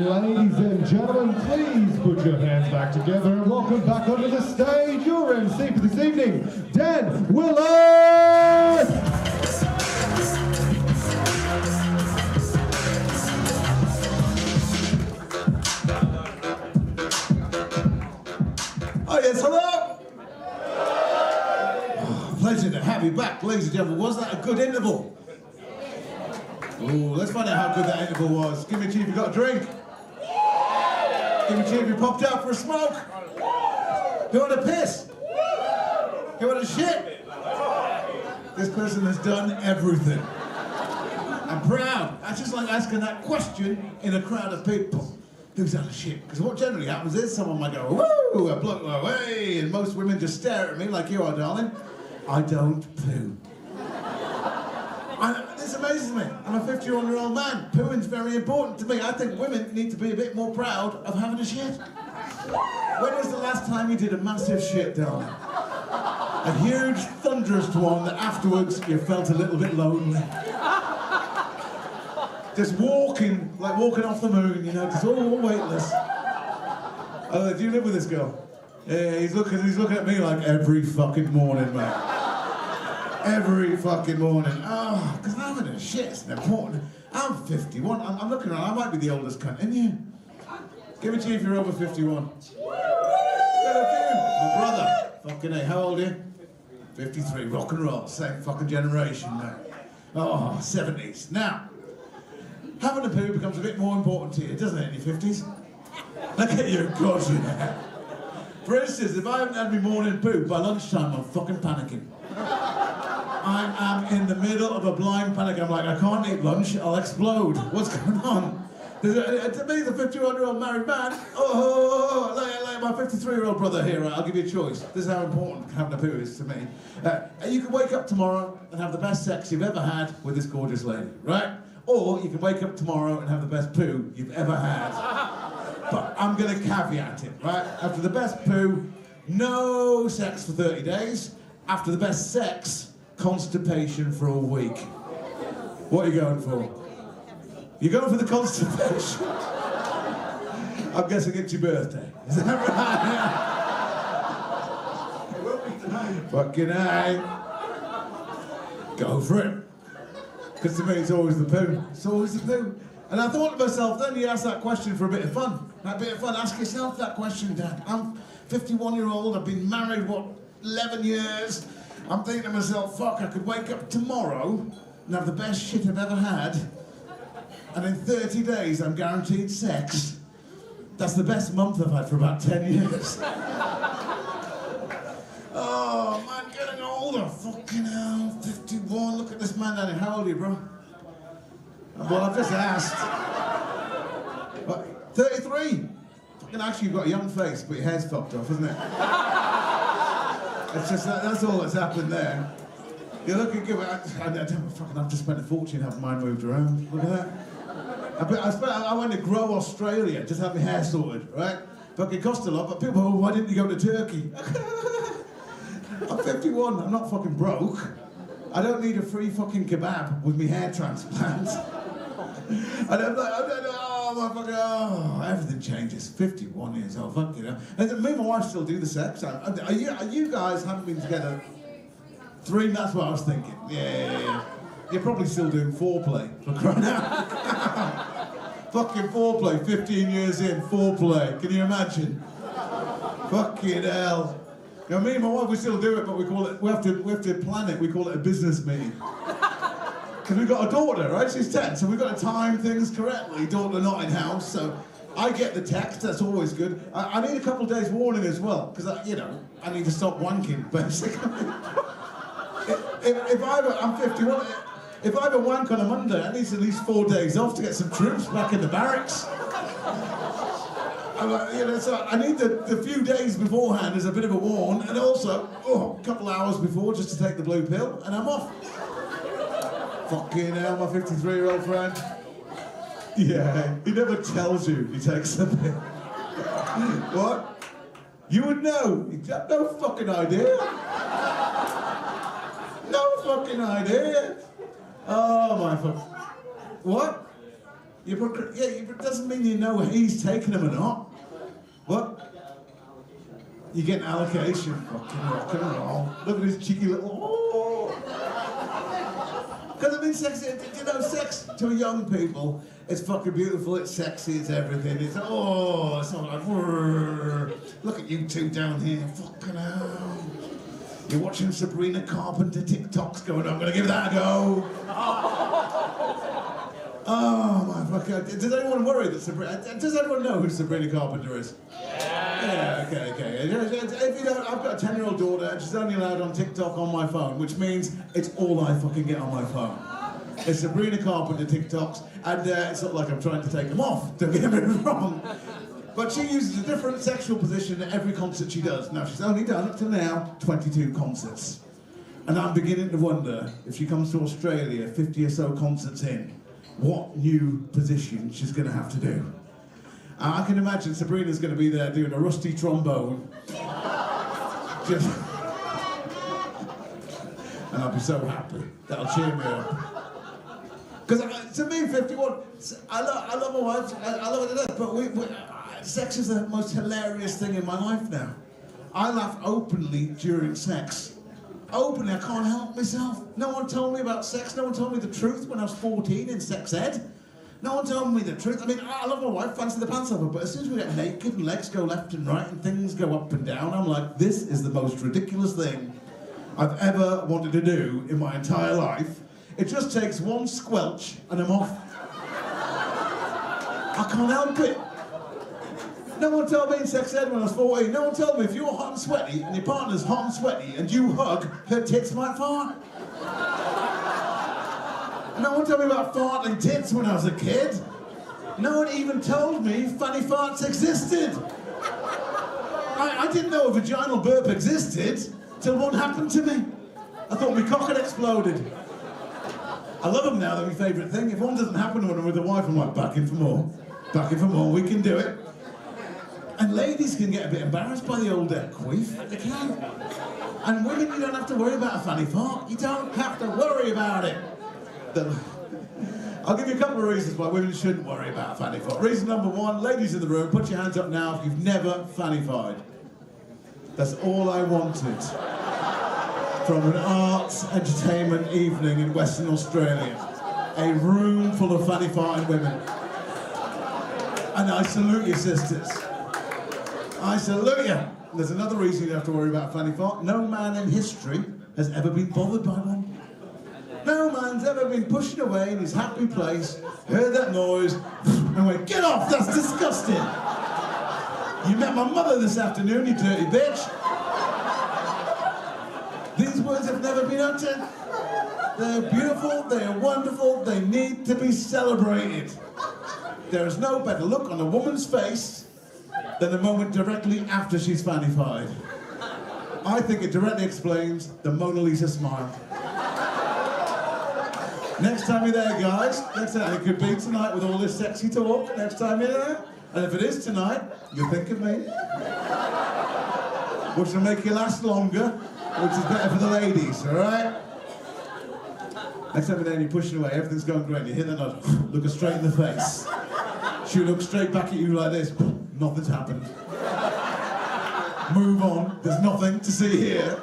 Ladies and gentlemen, please put your hands back together and welcome back onto the stage your MC for this evening, Dan Willard! Oh yes, hello! Oh, pleasure to have you back, ladies and gentlemen. Was that a good interval? Ooh, let's find out how good that interval was. Give me a cheer if you got a drink. Give me a cheer if you popped out for a smoke. Who had a piss? Who had a shit? This person has done everything. I'm proud. I just like asking that question in a crowd of people. Who's had a shit? Because what generally happens is someone might go, woo, a bloke go, hey, and most women just stare at me like you are, darling. I don't poo. This amazes me. I'm a 51-year-old man. Pooing's very important to me. I think women need to be a bit more proud of having a shit. When was the last time you did a massive shit, darling? A huge, thunderous one that afterwards you felt a little bit lonely. Just walking, like walking off the moon, you know, just all weightless. Oh, do you live with this girl? Yeah, he's looking at me like every fucking morning, mate. Every fucking morning. Oh, because having a shit's important. I'm 51. I'm looking around. I might be the oldest cunt in here. Give it to you if you're over 51. My brother. Fucking A. How old are you? 53. Rock and roll. Same fucking generation, mate. Oh, 70s. Now, having a poo becomes a bit more important to you, doesn't it, in your 50s? Look at you, God, yeah. For instance, if I haven't had my morning poo, by lunchtime I'm fucking panicking. I am in the middle of a blind panic. I'm like, I can't eat lunch, I'll explode. What's going on? To me, the 51-year-old married man, like my 53-year-old brother here, I'll give you a choice. This is how important having a poo is to me. You can wake up tomorrow and have the best sex you've ever had with this gorgeous lady, right? Or you can wake up tomorrow and have the best poo you've ever had. But I'm going to caveat it, right? After the best poo, no sex for 30 days. After the best sex, constipation for a week. What are you going for? You're going for the constipation? I'm guessing it's your birthday. Is that right? It will be tonight. Fucking A. Go for it. Because to me, it's always the poo. It's always the poo. And I thought to myself, then you ask that question for a bit of fun. A bit of fun, ask yourself that question, Dad. I'm 51-year-old, I've been married, 11 years. I'm thinking to myself, fuck, I could wake up tomorrow and have the best shit I've ever had. And in 30 days, I'm guaranteed sex. That's the best month I've had for about 10 years. Oh, man, getting older. Fucking hell, 51. Look at this man down here. How old are you, bro? Well, I've just asked. What, 33? Fucking actually, you've got a young face, but your hair's fucked off, isn't it? It's just that's all that's happened there. You're looking good. I've just spent a fortune having mine moved around. Look at that. I went to Grow Australia, just have my hair sorted, right? Fucking cost a lot, but people, why didn't you go to Turkey? I'm 51, I'm not fucking broke. I don't need a free fucking kebab with me hair transplant. And I'm like, oh, motherfucker, oh, everything changes. 51 years old, fuck, you know. And me and my wife still do the sex. Are you guys haven't been together 3, that's what I was thinking. Yeah. You're probably still doing foreplay, for crying out. Fucking foreplay, 15 years in, foreplay. Can you imagine? Fucking hell. You know, me and my wife, we still do it, but we have to plan it. We call it a business meeting. Because we've got a daughter, right? She's 10, so we've got to time things correctly. Daughter not in house, so I get the text, that's always good. I need a couple of days warning as well, because, I need to stop wanking, basically. I'm 51, if I have a wank on a Monday, I need at least 4 days off to get some troops back in the barracks. So I need the few days beforehand as a bit of a warn, and also, a couple hours before just to take the blue pill, and I'm off. Fucking hell, my 53-year-old friend. Yeah, he never tells you he takes the pill. What? You would know. You have no fucking idea. No fucking idea. Oh my fuck. What? It doesn't mean you know he's taking them or not. What? You get an allocation. Fucking rock and roll. Look at his cheeky little. Because I mean, sex to young people, it's fucking beautiful, it's sexy, it's everything. It's not like, look at you two down here, fucking hell. You're watching Sabrina Carpenter TikToks going, I'm gonna give that a go. Oh my fuck! Does anyone worry that does anyone know who Sabrina Carpenter is? Yeah, okay. If you don't, I've got a 10-year-old daughter and she's only allowed on TikTok on my phone, which means it's all I fucking get on my phone. It's Sabrina Carpenter TikToks, and it's not like I'm trying to take them off, don't get me wrong. But she uses a different sexual position at every concert she does. Now, she's only done up to now 22 concerts. And I'm beginning to wonder if she comes to Australia 50 or so concerts in, what new position she's going to have to do. I can imagine Sabrina's going to be there doing a rusty trombone. And I'll be so happy. That'll cheer me up. Because to me, 51, I love my wife, I love her to death, but sex is the most hilarious thing in my life now. I laugh openly during sex. Openly, I can't help myself. No one told me about sex, no one told me the truth when I was 14 in sex ed. No one told me the truth. I mean, I love my wife, fancy the pants off her, but as soon as we get naked and legs go left and right and things go up and down, I'm like, this is the most ridiculous thing I've ever wanted to do in my entire life. It just takes one squelch and I'm off. I can't help it. No one told me in sex ed when I was 14, no one told me if you're hot and sweaty and your partner's hot and sweaty and you hug, her tits might fart. No one told me about farting tits when I was a kid. No one even told me funny farts existed. I didn't know a vaginal burp existed till one happened to me. I thought my cock had exploded. I love them now, they're my favourite thing. If one doesn't happen when I'm with a wife, I'm like, back in for more. Back in for more, we can do it. And ladies can get a bit embarrassed by the old queef, they can. And women, you don't have to worry about a funny fart. You don't have to worry about it. I'll give you a couple of reasons why women shouldn't worry about fanny fart. Reason number one, ladies in the room, put your hands up now if you've never fanny farted. That's all I wanted from an arts entertainment evening in Western Australia. A room full of fanny farting women. And I salute you, sisters. I salute you. There's another reason you don't have to worry about fanny fart. No man in history has ever been bothered by one. No man's ever been pushed away in his happy place, heard that noise, and went, get off, that's disgusting. You met my mother this afternoon, you dirty bitch. These words have never been uttered. They're beautiful, they're wonderful, they need to be celebrated. There is no better look on a woman's face than the moment directly after she's fanny-fied. I think it directly explains the Mona Lisa smile. Next time you're there, guys, next time, it could be tonight with all this sexy talk, next time you're there, and if it is tonight, you'll think of me. Which will make you last longer, which is better for the ladies, all right? Next time you're pushing away, everything's going great. You hit that nod, look her straight in the face. She'll look straight back at you like this. Nothing's happened. Move on. There's nothing to see here.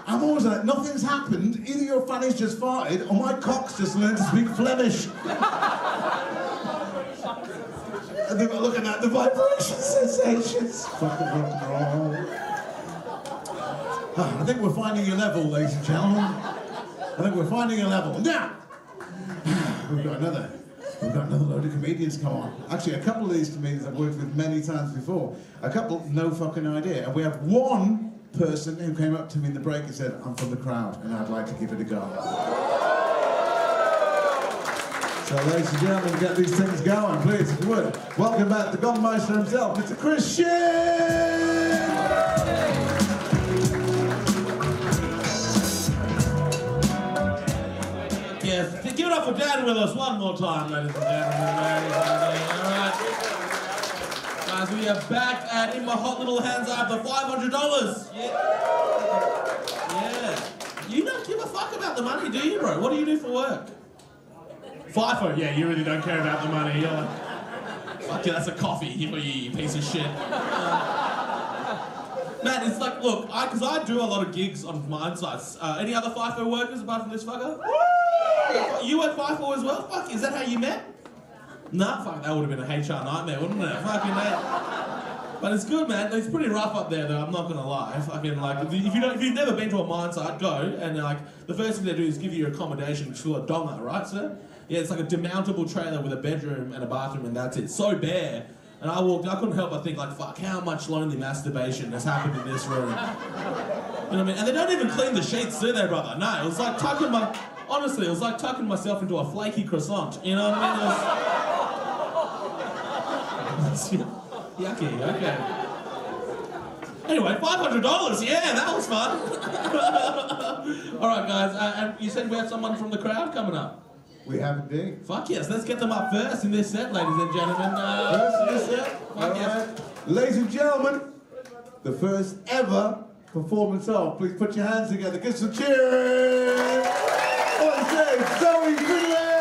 I'm always like, nothing's happened. Either your fanny's just farted, or my cock's just learned to speak Flemish. And they've got to look at that, the vibration sensations. Fucking rock and roll. I think we're finding a level, ladies and gentlemen. I think we're finding a level. Now, we've got another load of comedians come on. Actually, a couple of these comedians I've worked with many times before. A couple, no fucking idea. And we have one person who came up to me in the break and said, I'm from the crowd and I'd like to give it a go. So, ladies and gentlemen, get these things going, please, if you would. Welcome back the Gongmeister himself, Mr. Christian! Yes, give it up for Dan Willis one more time, ladies and gentlemen. All right. Guys, we are back, and in my hot little hands I have the $500. Yeah. You don't give a fuck about the money, do you, bro? What do you do for work? FIFO, yeah, you really don't care about the money. You're like, fuck yeah, that's a coffee for you piece of shit. Man, it's like, look, because I do a lot of gigs on my own sites. Any other FIFO workers apart from this fucker? You work FIFO as well? Fuck, is that how you met? Nah, fuck, that would have been a HR nightmare, wouldn't it? Fucking hell. But it's good, man. It's pretty rough up there, though. I'm not gonna lie. Fucking like, if you've never been to a mine site, go and like the first thing they do is give you your accommodation to a donga, right, sir? Yeah, it's like a demountable trailer with a bedroom and a bathroom, and that's it. So bare. And I couldn't help but think, like, fuck, how much lonely masturbation has happened in this room? You know what I mean? And they don't even clean the sheets, do they, brother? No, it was like honestly, it was like tucking myself into a flaky croissant. You know what I mean? Yucky, okay. Anyway, $500, yeah, that was fun. All right, guys, and you said we have someone from the crowd coming up. We have indeed. Fuck yes, let's get them up first in this set, ladies and gentlemen. First in this set? Fuck yes. Ladies and gentlemen, the first ever performance of, please put your hands together, give some cheers! On stage, Zoe Freeland!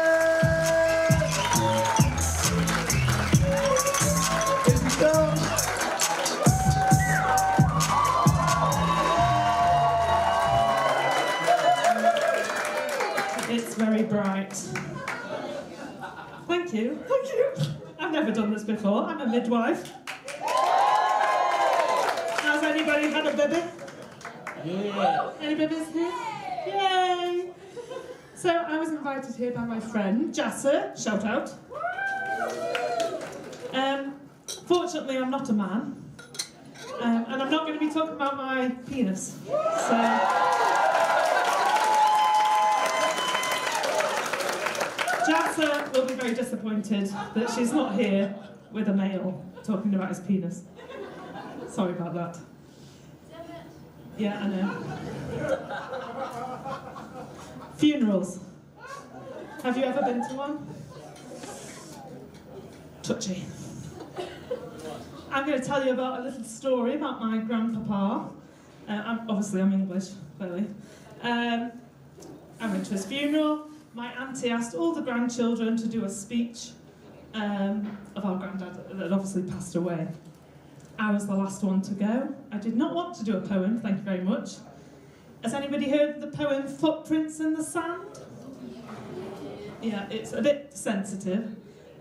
Izzy Stone! It's very bright. Thank you. Thank you. I've never done this before. I'm a midwife. Has anybody had a baby? Yeah. Any babies here? Yay! So I was invited here by my friend, Jasser. Shout out. Fortunately, I'm not a man. And I'm not going to be talking about my penis. So... Jasser will be very disappointed that she's not here with a male talking about his penis. Sorry about that. Yeah, I know. Funerals. Have you ever been to one? Touchy. I'm going to tell you about a little story about my grandpapa. I'm English, clearly. I went to his funeral. My auntie asked all the grandchildren to do a speech of our granddad that had obviously passed away. I was the last one to go. I did not want to do a poem, thank you very much. Has anybody heard the poem Footprints in the Sand? Yeah, it's a bit sensitive.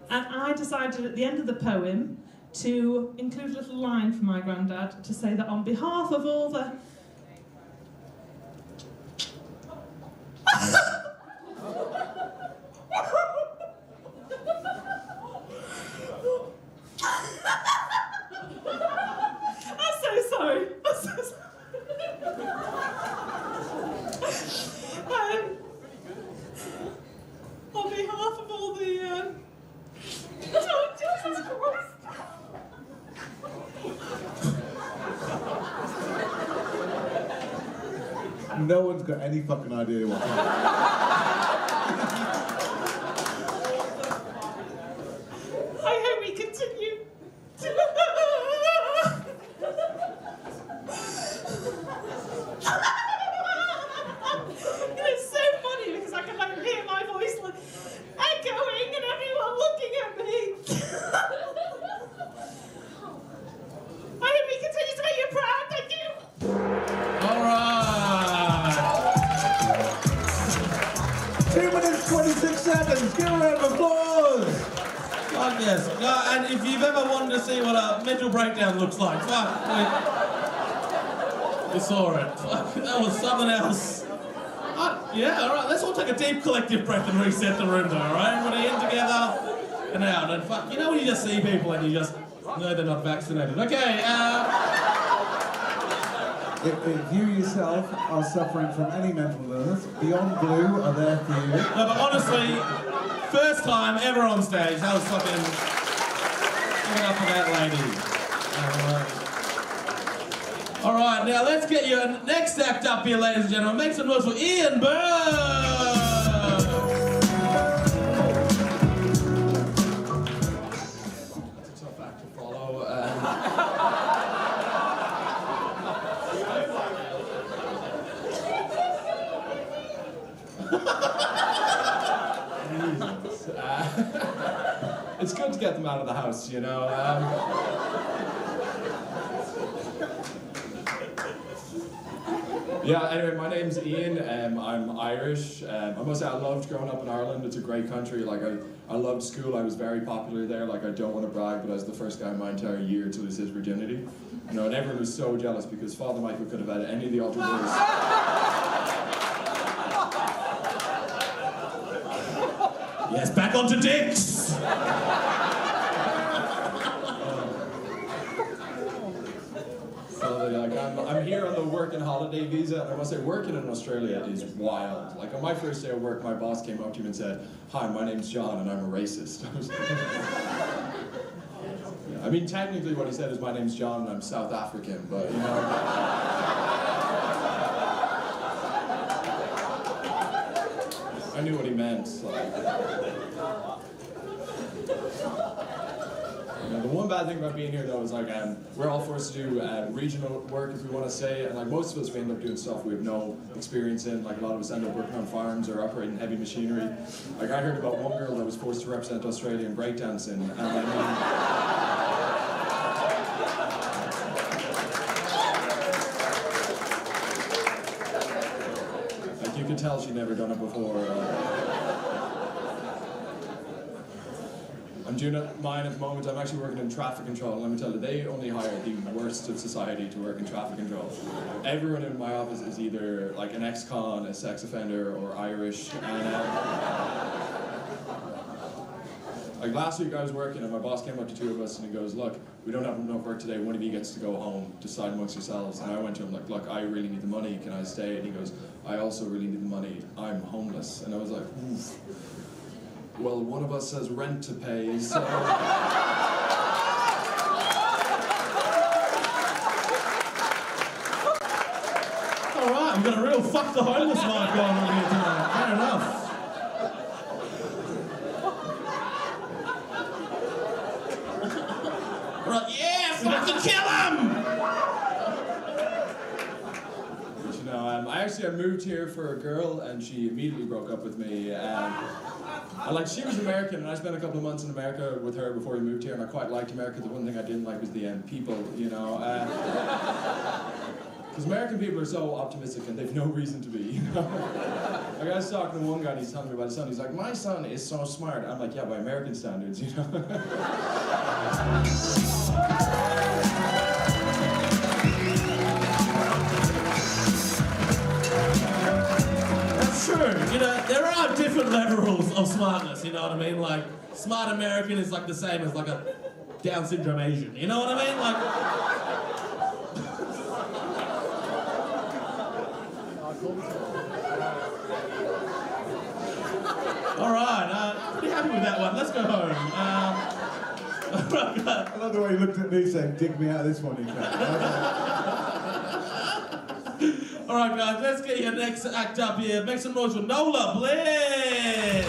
And I decided at the end of the poem to include a little line for my granddad to say that on behalf of all the... I'm so sorry. On behalf of all the... Oh, Jesus Christ. No one's got any fucking idea what's happening. I hope we continue. It's so funny because I can like hear Yes, and if you've ever wanted to see what a mental breakdown looks like, you saw it. That was something else. Yeah, all right, let's all take a deep collective breath and reset the room though, all right? Everybody in together and out. And you know when you just see people and you just know they're not vaccinated. Okay, If you yourself are suffering from any mental illness, Beyond Blue are there for you. No, but honestly, first time ever on stage. That was fucking... Give it up for that lady. All right, now let's get your next act up here, ladies and gentlemen. Make some noise for Ian Burr! It's a tough act to follow. It's good to get them out of the house, you know. Yeah, anyway, my name's Ian. I'm Irish. I must say I loved growing up in Ireland. It's a great country. Like, I loved school. I was very popular there. Like, I don't want to brag, but I was the first guy in my entire year to lose his virginity. You know, and everyone was so jealous because Father Michael could have had any of the altar boys. Yes, back onto dicks! So like, I'm here on the work and holiday visa, and I must say working in Australia is wild. Like on my first day of work, my boss came up to me and said, "Hi, my name's John and I'm a racist." I mean, technically what he said is my name's John and I'm South African, but you know. I knew what he meant. The one bad thing about being here though is like we're all forced to do regional work if we want to say, and like most of us we end up doing stuff we have no experience in. Like a lot of us end up working on farms or operating heavy machinery. Like I heard about one girl that was forced to represent Australia in breakdancing, and I mean, like you could tell she'd never done it before. I'm doing mine at the moment. I'm actually working in traffic control, and let me tell you, they only hire the worst of society to work in traffic control. Everyone in my office is either like an ex-con, a sex offender, or Irish. And, like last week I was working, and my boss came up to two of us, and he goes, "Look, we don't have enough work today. One of you gets to go home. Decide amongst yourselves." And I went to him like, "Look, I really need the money. Can I stay?" And he goes, "I also really need the money. I'm homeless." And I was like, oof. Well, one of us has rent to pay, so... Alright, we've got a real fuck the homeless mic going on here tonight. Fair enough. Right, yeah, fucking kill him! But, you know, I moved here for a girl, and she immediately broke up with me. And like, she was American, and I spent a couple of months in America with her before we moved here, and I quite liked America. The one thing I didn't like was the people, you know. Because American people are so optimistic, and they've no reason to be, you know. Like, I was talking to one guy, and he's telling me about his son. He's like, "My son is so smart." I'm like, "Yeah, by American standards, you know." True, you know, there are different levels of smartness, you know what I mean? Like, smart American is like the same as like a Down syndrome Asian, you know what I mean? Like... Alright, pretty happy with that one. Let's go home. I love the way he looked at me saying, "Dig me out of this one, you can." Alright guys, let's get your next act up here. Make some noise for Nola Bliss!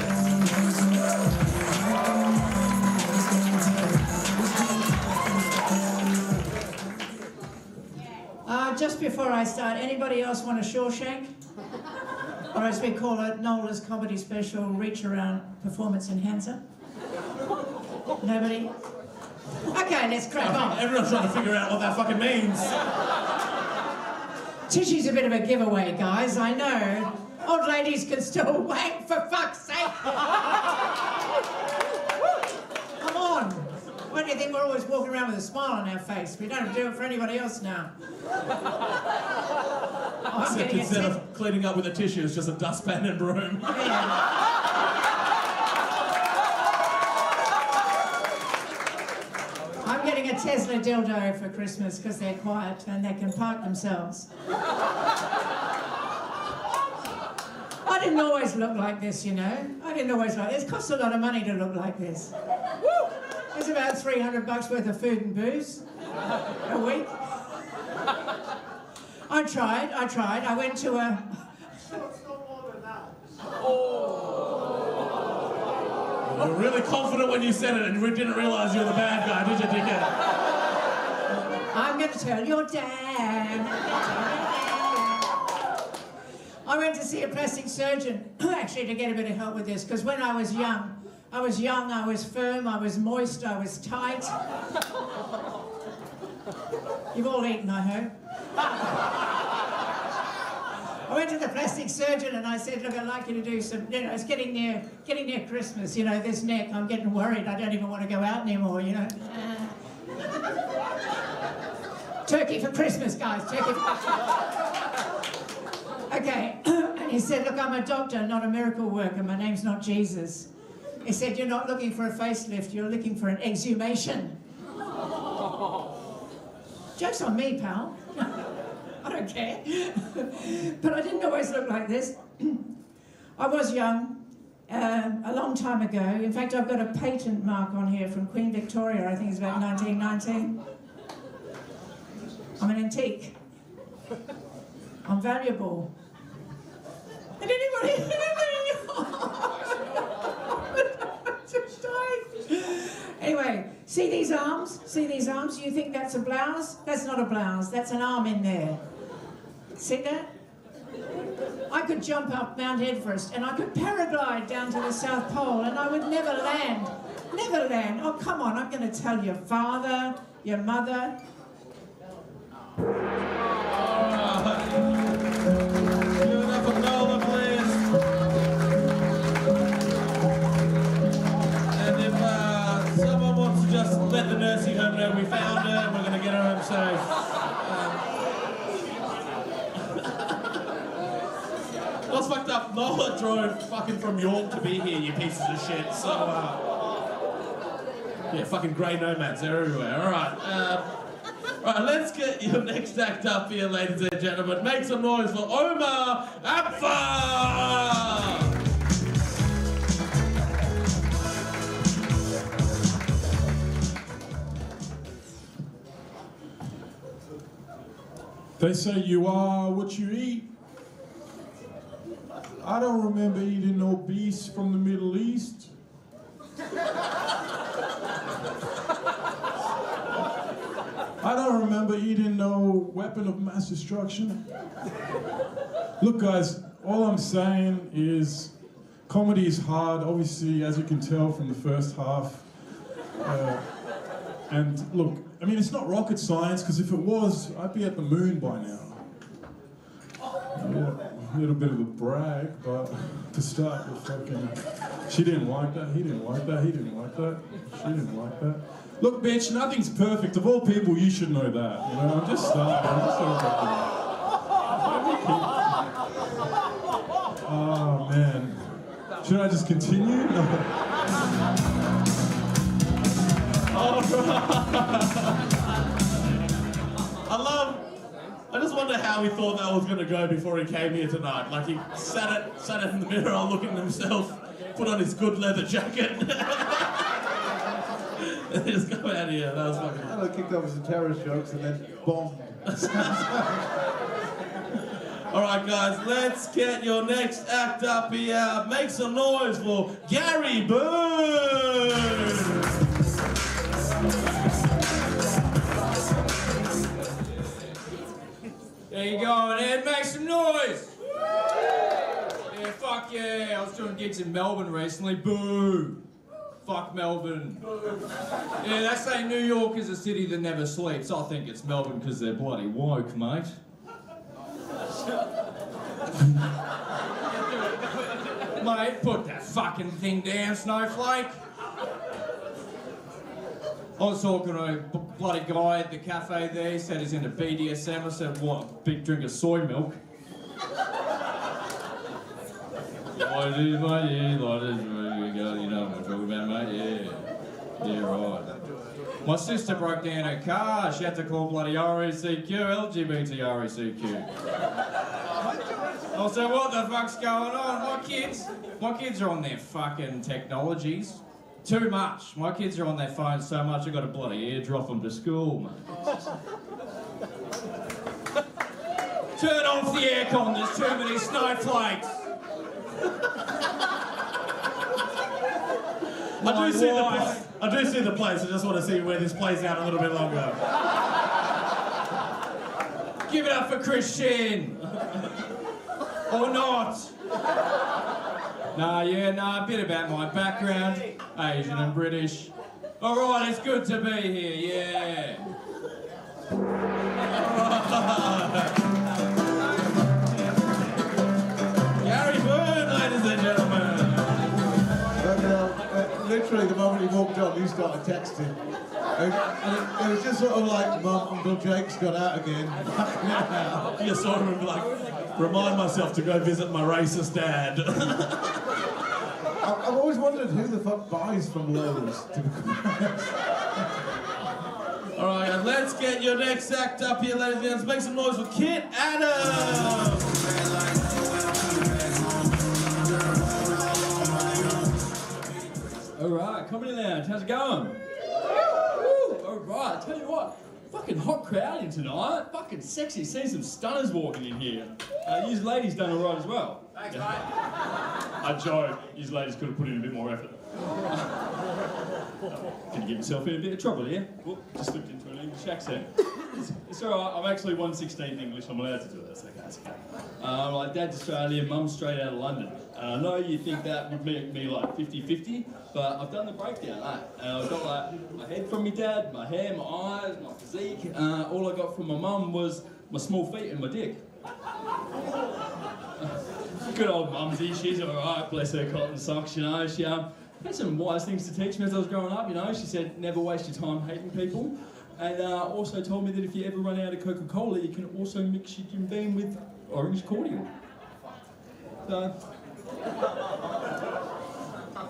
Just before I start, anybody else want a Shawshank? Or as we call it, Nola's comedy special, Reach Around Performance Enhancer? Nobody? Okay, let's crack on. Everyone's trying to figure out what that fucking means. Tishy's a bit of a giveaway, guys, I know. Old ladies can still wank, for fuck's sake. Come on. Why do you think we're always walking around with a smile on our face? We don't do it for anybody else now. Except instead of cleaning up with a tissue, it's just a dustpan and broom. I'm getting a Tesla dildo for Christmas because they're quiet and they can park themselves. I didn't always look like this, you know. I didn't always like this. It costs a lot of money to look like this. Woo! It's about $300 worth of food and booze a week. I tried. I went to a... You were really confident when you said it and we didn't realise you were the bad guy, did you, dickhead? I'm going to tell your dad. I went to see a plastic surgeon, actually, to get a bit of help with this, because when I was young, I was firm, I was moist, I was tight. You've all eaten, I hope. I went to the plastic surgeon and I said, look, I'd like you to do some, you know, it's getting near Christmas, you know, this neck, I'm getting worried, I don't even want to go out anymore, you know. Turkey for Christmas, guys, turkey for Christmas. Okay, and he said, look, I'm a doctor, not a miracle worker, my name's not Jesus. He said, you're not looking for a facelift, you're looking for an exhumation. Joke's on me, pal. I don't care. But I didn't always look like this. I was young, a long time ago. In fact, I've got a patent mark on here from Queen Victoria, I think it's about 1919. I'm an antique. I'm valuable. And anybody just died. Anyway, see these arms? See these arms? You think that's a blouse? That's not a blouse. That's an arm in there. See that? I could jump up Mount Everest and I could paraglide down to the South Pole and I would never land. Never land. Oh, come on. I'm going to tell your father, your mother. Just let the nursing home know we found her and we're going to get her home safe. What's fucked up? Noah drove fucking from York to be here, you pieces of shit. So, yeah, fucking grey nomads, they're everywhere. Alright, let's get your next act up here, ladies and gentlemen. Make some noise for Omar Apfa! They say you are what you eat. I don't remember eating no beast from the Middle East. I don't remember eating no weapon of mass destruction. Look, guys, all I'm saying is comedy is hard, obviously, as you can tell from the first half. And look, I mean, it's not rocket science, because if it was, I'd be at the moon by now. Yeah, a little bit of a brag, but to start with fucking... She didn't like that, he didn't like that, he didn't like that, she didn't like that. Look, bitch, nothing's perfect. Of all people, you should know that. You know, I'm just starting. Oh, man. Should I just continue? No. I just wonder how he thought that was going to go before he came here tonight. Like, he sat in the mirror looking at himself, put on his good leather jacket, and just go out here. That was fucking... I kicked off with some terrorist jokes and then bombed. Alright guys, let's get your next act up here. Make some noise for Gary Boone! There you go, Ed, make some noise! Yeah, fuck yeah, I was doing gigs in Melbourne recently, boo! Fuck Melbourne. Yeah, they say New York is a city that never sleeps. I think it's Melbourne because they're bloody woke, mate. Mate, put that fucking thing down, snowflake. I was talking to a bloody guy at the cafe there. He said he's into BDSM. I said, what, a big drink of soy milk? Like it is, mate, yeah, like it is, you know what I'm talking about, mate, yeah. Yeah, right. My sister broke down her car. She had to call bloody RECQ, LGBT RECQ. I said, what the fuck's going on? My kids are on their fucking technologies. Too much. My kids are on their phones so much I got to bloody airdrop them to school, mate. Turn off the aircon, there's too many snowflakes. I do see the place. I just want to see where this plays out a little bit longer. Give it up for Christian. Or not. A bit about my background. Asian and British. All right, it's good to be here, yeah. Gary Byrne, ladies and gentlemen. Literally, the moment he walked on, you started texting. And it was just sort of like, Mum, Uncle Jake's got out again. You sort of like, remind myself to go visit my racist dad. I've always wondered who the fuck buys from Lowe's, to be honest. All right, let's get your next act up here, ladies and gentlemen. Let's make some noise for Kit Adams. All right, Comedy Lounge, how's it going? Woo! All right, tell you what, fucking hot crowd in tonight. Fucking sexy, seeing some stunners walking in here. You ladies done all right as well. Thanks, mate. I joke, you ladies could have put in a bit more effort. Can you get yourself in a bit of trouble here? Whoop, just slipped into an English accent. It's alright, I'm actually 1/16 English, I'm allowed to do this, okay, it's okay. My dad's Australian, mum's straight out of London. And I know you think that would make me like 50-50, but I've done the breakdown, And I've got like my head from my dad, my hair, my eyes, my physique. All I got from my mum was my small feet and my dick. Good old mumsy, she's alright, bless her cotton socks, you know. She had some wise things to teach me as I was growing up, you know. She said, never waste your time hating people. And also told me that if you ever run out of Coca-Cola, you can also mix your Jim Beam with orange cordial. So,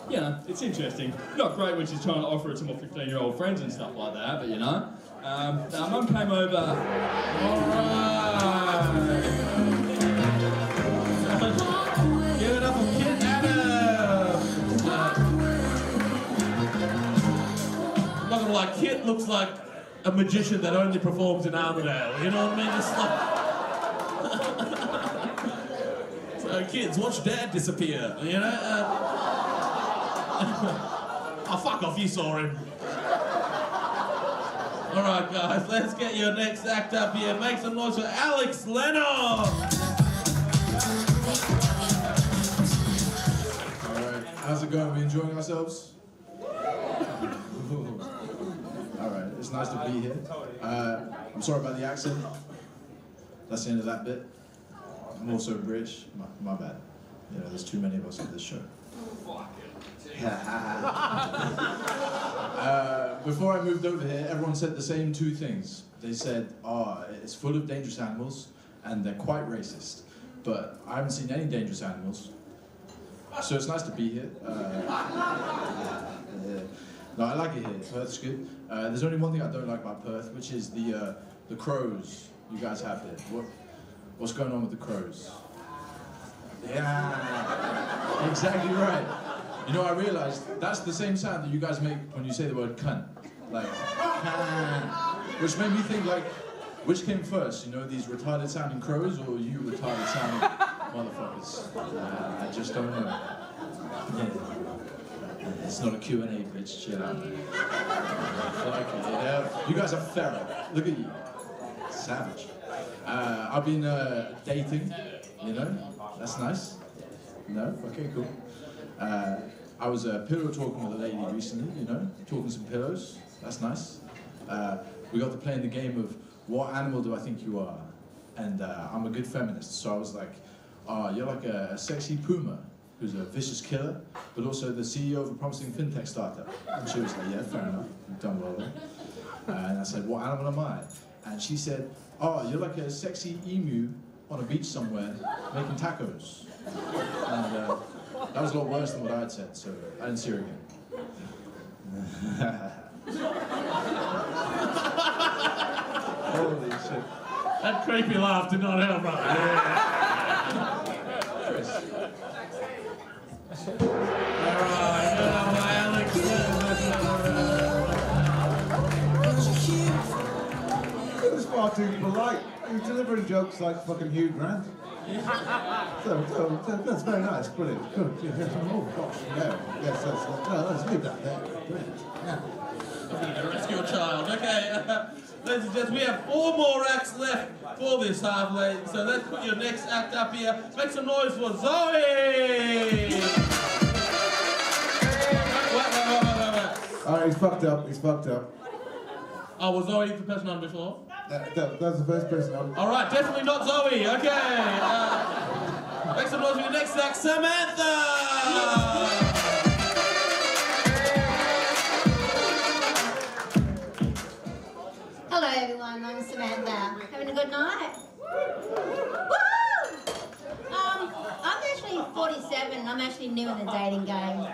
you know, it's interesting. Not great when she's trying to offer it to my 15-year-old friends and stuff like that, but you know. Mum came over. Alright. Give it up for Kit Adams. I'm not gonna lie, Kit looks like a magician that only performs in Armadale. You know what I mean? It's like, so kids, watch Dad disappear. You know? Oh, fuck off! You saw him. All right, guys, let's get your next act up here. Make some noise for Alex Lennon. Alright, how's it going? We enjoying ourselves? Alright, it's nice to be here. I'm sorry about the accent. That's the end of that bit. I'm also British. My bad. You know, there's too many of us on this show. Before I moved over here, everyone said the same two things. They said, it's full of dangerous animals, and they're quite racist. But I haven't seen any dangerous animals. So it's nice to be here. No, I like it here. Perth's good. There's only one thing I don't like about Perth, which is the crows you guys have here. What's going on with the crows? Yeah, exactly right. You know, I realized that's the same sound that you guys make when you say the word cunt. Like, which made me think, like, which came first? You know, these retarded sounding crows or you retarded sounding motherfuckers? I just don't know. Yeah. It's not a Q&A, bitch, chill out. You guys are feral. Look at you. Savage. I've been dating, you know? That's nice. No? Okay, cool. I was pillow talking with a lady recently, you know? Talking some pillows. That's nice. We got to play in the game of what animal do I think you are? And I'm a good feminist, so I was like, you're like a sexy puma who's a vicious killer, but also the CEO of a promising fintech startup. And she was like, yeah, fair enough, you've done well there. And I said, what animal am I? And she said, oh, you're like a sexy emu on a beach somewhere making tacos. And that was a lot worse than what I had said, so I didn't see her again. Holy shit. That creepy laugh did not help, right? Chris. It was far too polite. He was delivering jokes like fucking Hugh Grant. So that's very nice, brilliant, good. Oh gosh, yeah, yes, let's leave that there. Brilliant. Yeah. Rescue a child. Okay, ladies and gents, we have 4 more acts left for this half, ladies. So let's put your next act up here. Make some noise for Zoe! Wait. Alright, he's fucked up. Oh, was Zoe the person on before? That was the first person on. Alright, definitely not Zoe. Okay. Make some noise for your next act, Samantha! Hello everyone, I'm Samantha. Having a good night? Woo! I'm actually 47, I'm actually new in the dating game.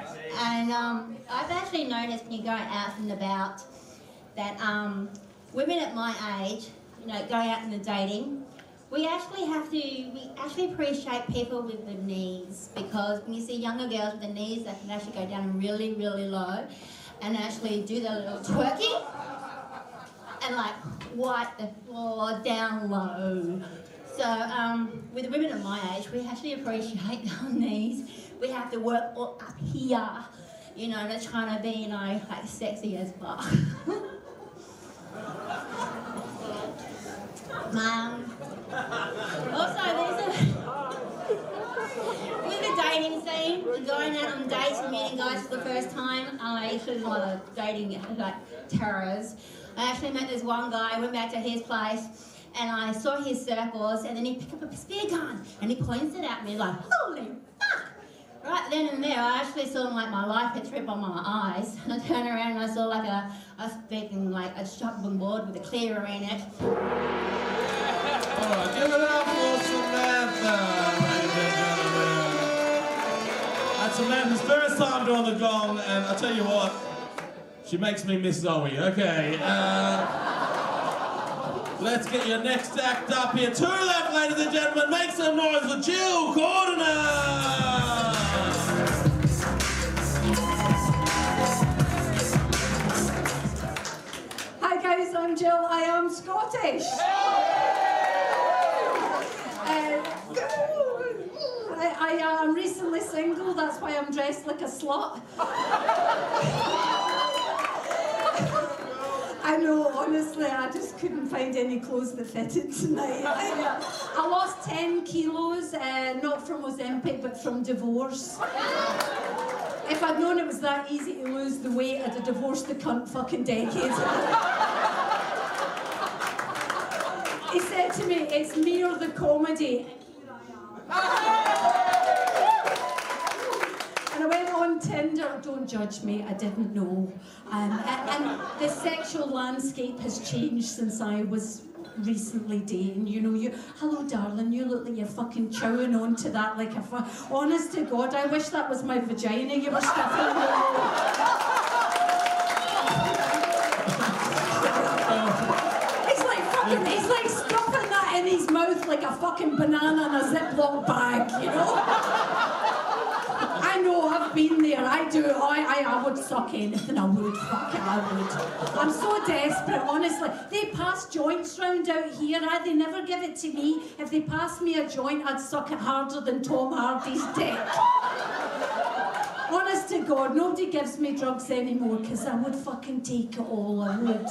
And I've actually noticed when you go out and about that women at my age, you know, going out in the dating, we actually appreciate people with the knees, because when you see younger girls with the knees, they can actually go down really, really low and actually do their little twerking and like wipe the floor down low. So with the women of my age, we actually appreciate our knees. We have to work all up here, you know, they're trying to be, you know, like sexy as fuck. Also, with the dating scene, going out on dates and meeting guys for the first time, I actually a lot of dating like terrors. I actually met this one guy, I went back to his place, and I saw his circles, and then he picked up a spear gun, and he points it at me like, holy fuck! Right then and there, I actually saw like my life had tripped on my eyes, and I turned around and I saw like a shopping board with a clearer in it. Alright, give it up for Samantha, ladies and gentlemen. That's Samantha's first time doing the gong, and I'll tell you what, she makes me miss Zoe. Okay, let's get your next act up here. 2 left, ladies and gentlemen. Make some noise for Jill Cordner! Hi guys, I'm Jill. I am Scottish. I am recently single, that's why I'm dressed like a slut. I know, honestly, I just couldn't find any clothes that fitted tonight. I lost 10 kilos, not from Ozempic, but from divorce. If I'd known it was that easy to lose the weight, I'd have divorced the cunt fucking decades ago. He said to me, it's me or the comedy. And I went on Tinder, don't judge me, I didn't know. And the sexual landscape has changed since I was recently dating. You know, hello darling, you look like you're fucking chowing onto that like a honest to God, I wish that was my vagina you were stuffing. He's like stuffing that in his mouth like a fucking banana in a Ziploc bag, you know? I know, I've been there, I do, I would suck anything, I would, fuck it, I would. I'm so desperate, honestly. They pass joints round out here, they never give it to me. If they pass me a joint, I'd suck it harder than Tom Hardy's dick. Honest to God, nobody gives me drugs anymore, because I would fucking take it all, I would.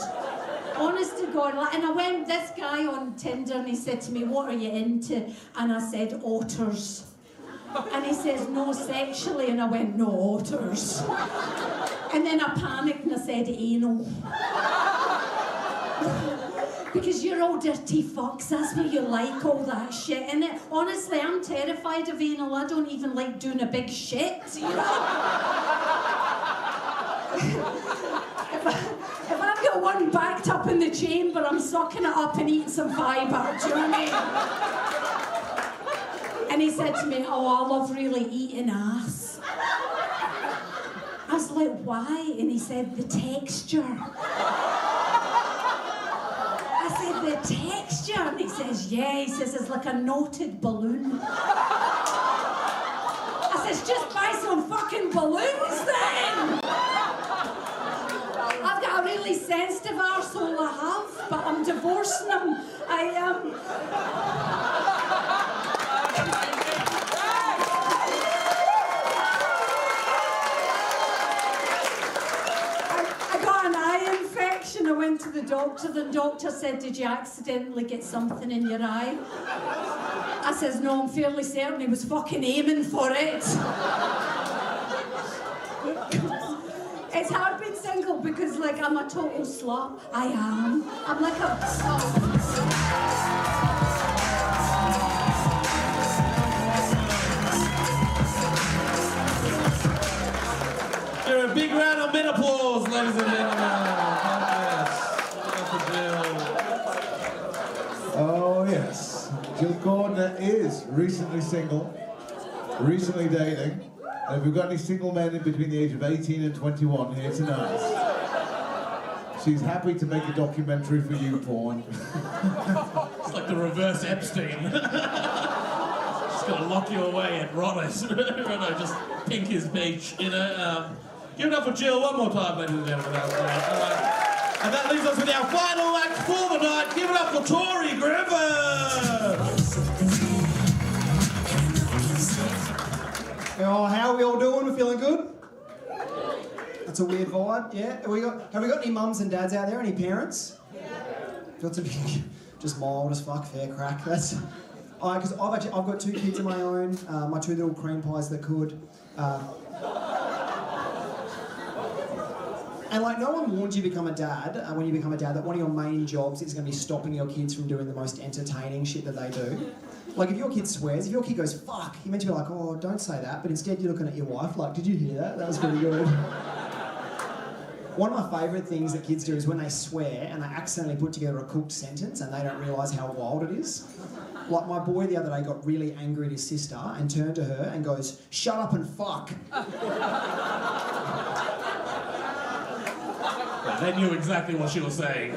Honest to God, and I went, this guy on Tinder, and he said to me, what are you into? And I said, otters. And he says, no, sexually, and I went, no, otters. And then I panicked and I said, anal. Because you're all dirty fucks, that's what you like, all that shit, innit? Honestly, I'm terrified of anal. I don't even like doing a big shit, you know? if I've got one backed up in the chamber, I'm sucking it up and eating some fibre, do you know what I mean? And he said to me, oh, I love really eating ass. I was like, why? And he said, the texture. I said, the texture? And he says, yeah. He says, it's like a knotted balloon. I says, just buy some fucking balloons then. I've got a really sensitive arsehole, I have, but I'm divorcing him. I got an eye infection. I went to the doctor. The doctor said, did you accidentally get something in your eye? I says, no, I'm fairly certain he was fucking aiming for it. It's hard being single because, like, I'm a total slut. I am. I'm like a... Give a big round of menopause, ladies and gentlemen. Oh yes, Jill Gardner is recently single, recently dating. And if we've got any single men in between the age of 18 and 21 here tonight, she's happy to make a documentary for you, porn. It's like the reverse Epstein. Just gonna lock you away and rot it. Just pink his beach, you know. Give it up for Jill one more time, ladies and gentlemen. That was great. All right. And that leaves us with our final act for the night. Give it up for Tori Griffin! Oh, how are we all doing? We're feeling good? That's a weird vibe, yeah? Have we got any mums and dads out there? Any parents? Yeah. Got some just mild as fuck, fair crack. That's because I've got 2 kids of my own. My 2 little cream pies that could. And like, no one warns you become a dad when you become a dad that one of your main jobs is going to be stopping your kids from doing the most entertaining shit that they do. Like, if your kid swears, if your kid goes, fuck, you're meant to be like, oh, don't say that, but instead you're looking at your wife like, did you hear that? That was pretty good. One of my favourite things that kids do is when they swear and they accidentally put together a cooked sentence and they don't realise how wild it is. Like, my boy the other day got really angry at his sister and turned to her and goes, shut up and fuck. They knew exactly what she was saying.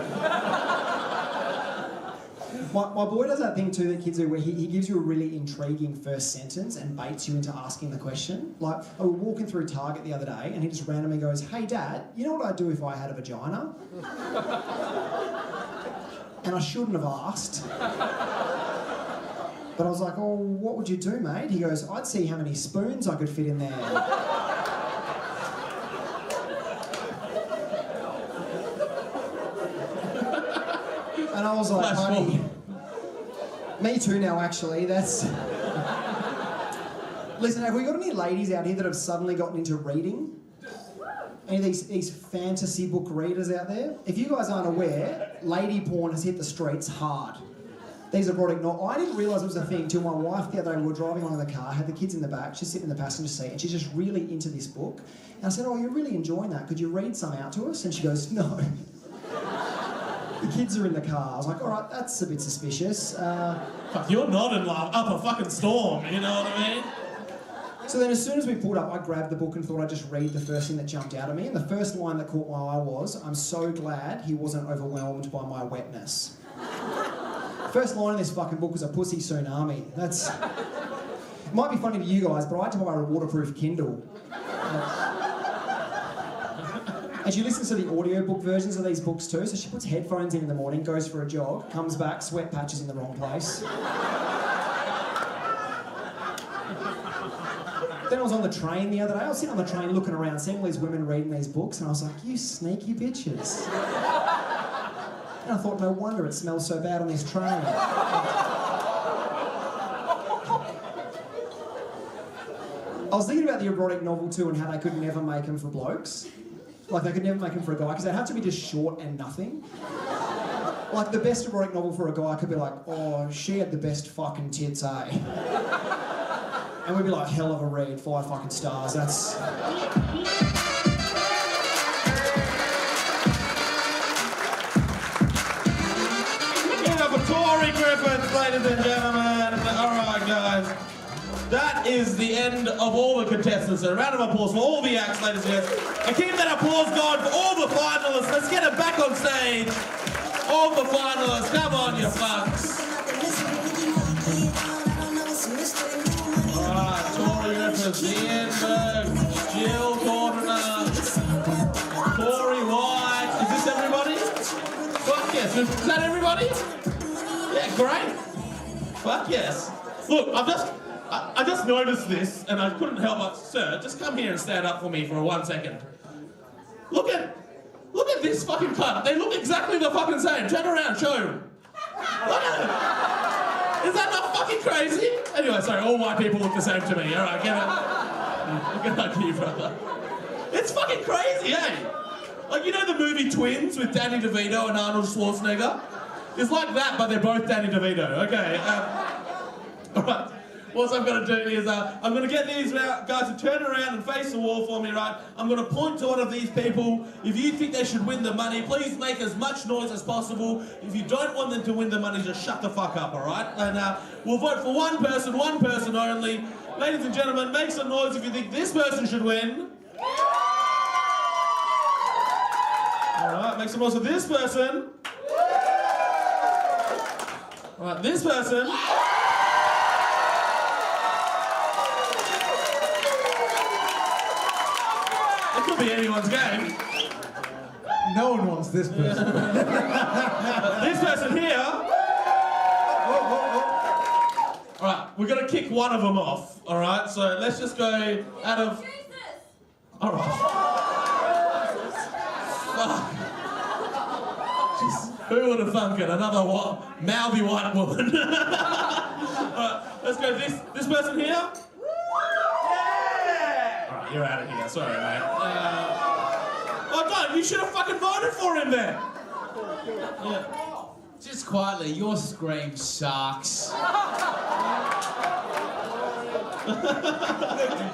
My boy does that thing too that kids do where he gives you a really intriguing first sentence and baits you into asking the question. Like, I was walking through Target the other day and he just randomly goes, hey Dad, you know what I'd do if I had a vagina? And I shouldn't have asked. But I was like, oh, what would you do, mate? He goes, I'd see how many spoons I could fit in there. And I was like, honey, me too now, actually. That's... Listen, have we got any ladies out here that have suddenly gotten into reading? Any of these fantasy book readers out there? If you guys aren't aware, lady porn has hit the streets hard. These erotic novels. I didn't realise it was a thing till my wife the other day, we were driving on in the car, had the kids in the back, she's sitting in the passenger seat, and she's just really into this book. And I said, oh, you're really enjoying that. Could you read some out to us? And she goes, no. The kids are in the car. I was like, all right, that's a bit suspicious. Fuck, you're not in love. Up a fucking storm, you know what I mean? So then as soon as we pulled up, I grabbed the book and thought I'd just read the first thing that jumped out at me. And the first line that caught my eye was, I'm so glad he wasn't overwhelmed by my wetness. First line in this fucking book was a pussy tsunami. That's... It might be funny to you guys, but I had to buy a waterproof Kindle. And she listens to the audiobook versions of these books too, so she puts headphones in the morning, goes for a jog, comes back, sweat patches in the wrong place. Then I was on the train the other day. I was sitting on the train looking around, seeing all these women reading these books, and I was like, you sneaky bitches. And I thought, no wonder it smells so bad on this train. I was thinking about the erotic novel too and how they could never make them for blokes. Like, they could never make them for a guy, because they'd have to be just short and nothing. Like the best erotic novel for a guy could be like, oh, she had the best fucking tits, eh? And we'd be like, hell of a read, 5 fucking stars. That's. Give it up for Tory Griffiths, ladies and gentlemen. Alright, guys. That is the end of all the contestants. A round of applause for all the acts, ladies and gents. And keep that applause going for all the finalists. Let's get it back on stage. All the finalists, come on, you fucks. Alright, Tory Griffiths, Ian Berg, Jill Gordner, Corey White. Is this everybody? Fuck yes. Is that everybody? Yeah, great. Fuck yes. Look, I just noticed this and I couldn't help but, sir, just come here and stand up for me for 1 second. Look at this fucking cunt. They look exactly the fucking same. Turn around, show them. Look at it. Is that not fucking crazy? Anyway, sorry, all white people look the same to me. All right, get out you, brother. It's fucking crazy, eh? Like, you know the movie Twins with Danny DeVito and Arnold Schwarzenegger? It's like that, but they're both Danny DeVito. Okay. All right. What I'm going to do is I'm going to get these guys to turn around and face the wall for me, right? I'm going to point to one of these people. If you think they should win the money, please make as much noise as possible. If you don't want them to win the money, just shut the fuck up, all right? And we'll vote for one person only. Ladies and gentlemen, make some noise if you think this person should win. All right, make some noise for this person. All right, this person. It could be anyone's game. No one wants this person. This person here. Alright, we're going to kick one of them off. Alright, so let's just go out of. Alright. Fuck. Who would have thunk it? Another mouthy white woman. Alright, let's go this person here. Alright, you're out of here. Sorry, mate. Oh, don't. You should have fucking voted for him then. Yeah. Just quietly, your scream sucks.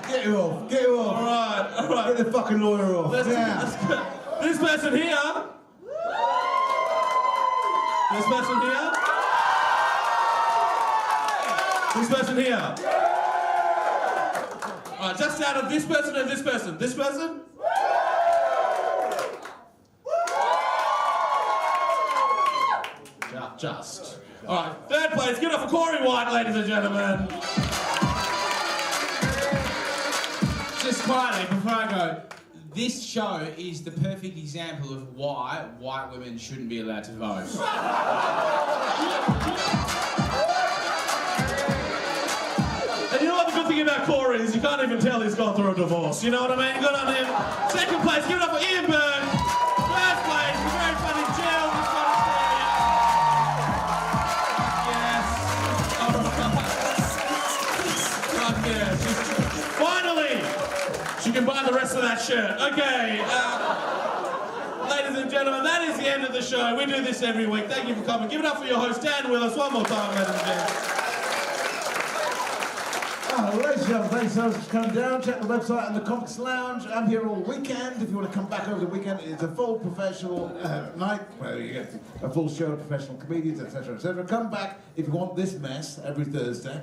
Get him off. Get him off. Alright. Get the fucking lawyer off. Let's go. This person here. This person here. This person here. Alright, just out of this person and this person. This person? Just. Alright, third place. Give it up for Corey White, ladies and gentlemen. Just quietly, before I go, this show is the perfect example of why white women shouldn't be allowed to vote. And you know what the good thing about Corey is? You can't even tell he's gone through a divorce. You know what I mean? Good on him. Second place, give it up for Ian Byrne. First place, the very funny Jill. Finally, she can buy the rest of that shirt. Okay, ladies and gentlemen, that is the end of the show. We do this every week. Thank you for coming. Give it up for your host, Dan Willis, one more time, ladies and gentlemen. Ladies and gentlemen, thanks so much for coming down. Check the website and the Comics Lounge. I'm here all weekend. If you want to come back over the weekend, it's a full professional night where you get a full show of professional comedians, etc., etc. Come back if you want this mess every Thursday.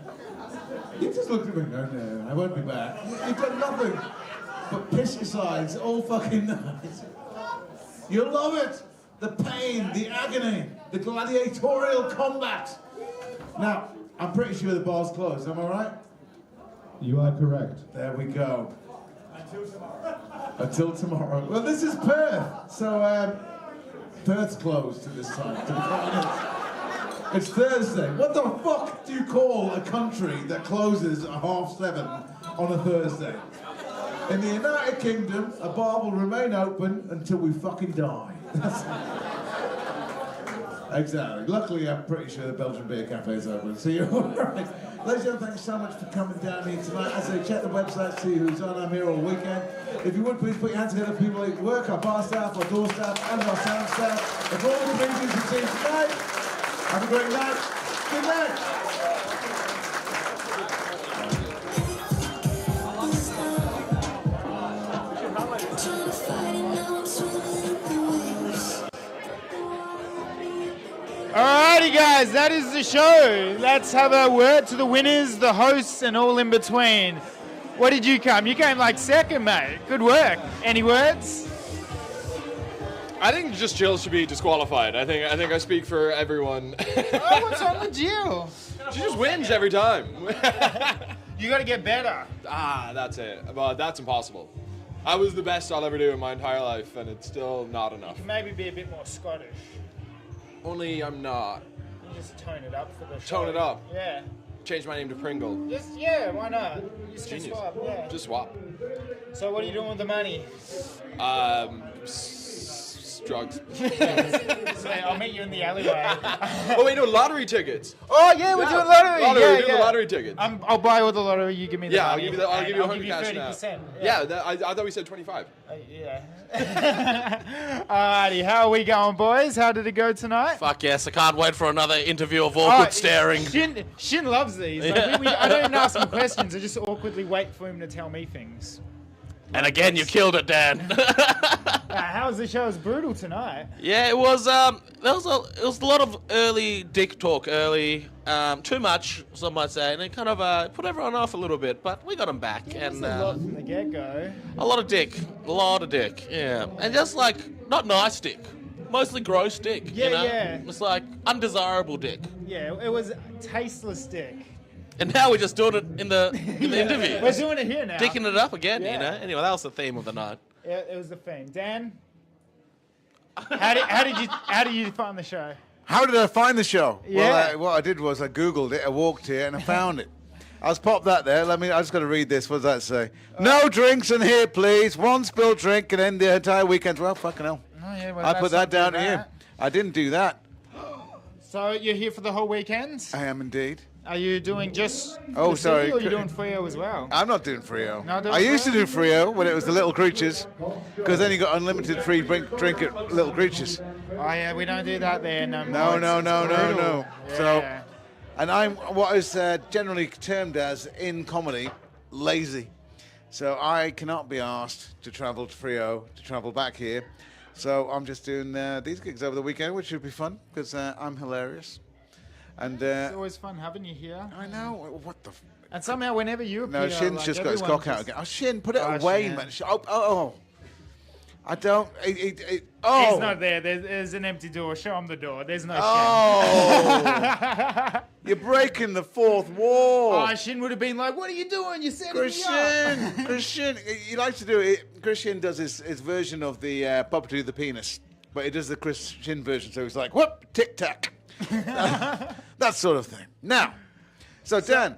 You just looked at me, no, I won't be back. You've done nothing but piss your sides all fucking night. You'll love it. The pain, the agony, the gladiatorial combat. Now, I'm pretty sure the bar's closed, am I right? You are correct. There we go. Until tomorrow. Well, this is Perth, so Perth's closed at this time, to be quite honest. It's Thursday. What the fuck do you call a country that closes at 7:30 on a Thursday? In the United Kingdom, a bar will remain open until we fucking die. Exactly. Luckily, I'm pretty sure the Belgian Beer Cafe is open, so you're all right. Ladies and gentlemen, thanks so much for coming down here tonight. As I check the website, see who's on. I'm here all weekend. If you would, please put your hands together, people at work, our bar staff, our door staff, and our sound staff. And for all the things you've seen tonight, have a great night. Good night. Alrighty guys, that is the show. Let's have a word to the winners, the hosts, and all in between. What did you come? You came like second, mate. Good work. Any words? I think just Jill should be disqualified. I think I speak for everyone. Oh, what's wrong with Jill? She just wins every time. You got to get better. That's it. But that's impossible. I was the best I'll ever do in my entire life, and it's still not enough. Maybe be a bit more Scottish. Only I'm not. You just tone it up for the show. Tone it up. Yeah. Change my name to Pringle. Yeah, why not? Just Genius. swap, yeah. Just swap. So what are you doing with the money? Drugs. So I'll meet you in the alleyway. Oh wait, no, lottery tickets. Oh yeah, we're doing lottery. We're doing the lottery tickets. I'll buy all the lottery. You give me the money. I'll give you 100 you cash 30%. now. I thought we said 25. Yeah. Alrighty, how are we going, boys? How did it go tonight? Fuck yes, I can't wait for another interview of awkward staring. Shin loves these. Like, I don't even ask him questions. I just awkwardly wait for him to tell me things. And again, you killed it, Dan. How was the show? It was brutal tonight. Yeah, it was. It was a lot of early dick talk early. Too much, some might say, and it kind of put everyone off a little bit. But we got them back, and a lot from the get-go. a lot of dick, yeah, and just like not nice dick, mostly gross dick. Yeah, you know? yeah. It's like undesirable dick. Yeah, it was tasteless dick. And now we're just doing it in the interview. We're doing it here now. Dicking it up again, Yeah. you know. Anyway, that was the theme of the night. Yeah, it was the theme. Dan, how did you find the show? How did I find the show? Yeah. Well, what I did was I Googled it, I walked here, and I found it. I was popped that there. I just got to read this. What does that say? No drinks in here, please. One spilled drink can end the entire weekend. Well, fucking hell. Oh, yeah, well, I put that down to you. I didn't do that. So you're here for the whole weekend? I am indeed. Are you doing just Oh, the sorry. city, or are you doing Freo as well? I'm not doing Frio. Not doing I used to Freo? do Frio when it was the Little Creatures, because then you got unlimited free drink at Little Creatures. Oh yeah, we don't do that there no more. No. Yeah. So, and I'm what is generally termed as, in comedy, lazy. So I cannot be asked to travel to Frio, to travel back here. So I'm just doing these gigs over the weekend, which should be fun, because I'm hilarious. And it's always fun having you here. I know. What the? And somehow, whenever you appear, No, Shin's like, just got his everyone cock out just- again. Oh, Shin, put it Oh, away, Shin. man. I don't. He's Oh. not there. There's an empty door. Show him the door. There's no Oh. Shin. You're breaking the fourth wall. Oh, Shin would have been like, "What are you doing? You're setting me up." Christian, he likes to do it. Christian does his version of the puppetry of the penis, but he does the Christian version. So he's like, whoop, tic tac, that sort of thing. Now, so Dan,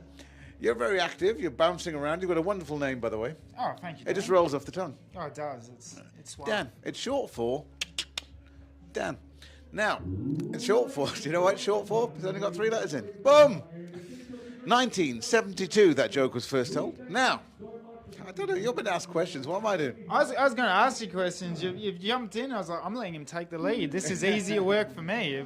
you're very active. You're bouncing around. You've got a wonderful name, by the way. Oh, thank you. It just Dan. rolls off the tongue. Oh, it does. It's swell. Dan. It's short for Dan. Now, it's short for. Do you know what it's short for? It's only got 3 letters in. Boom. 1972. That joke was first told. Now, I don't know. You've been asked questions. What am I doing? I was going to ask you questions. You've jumped in. I was like, I'm letting him take the lead. This is easier work for me.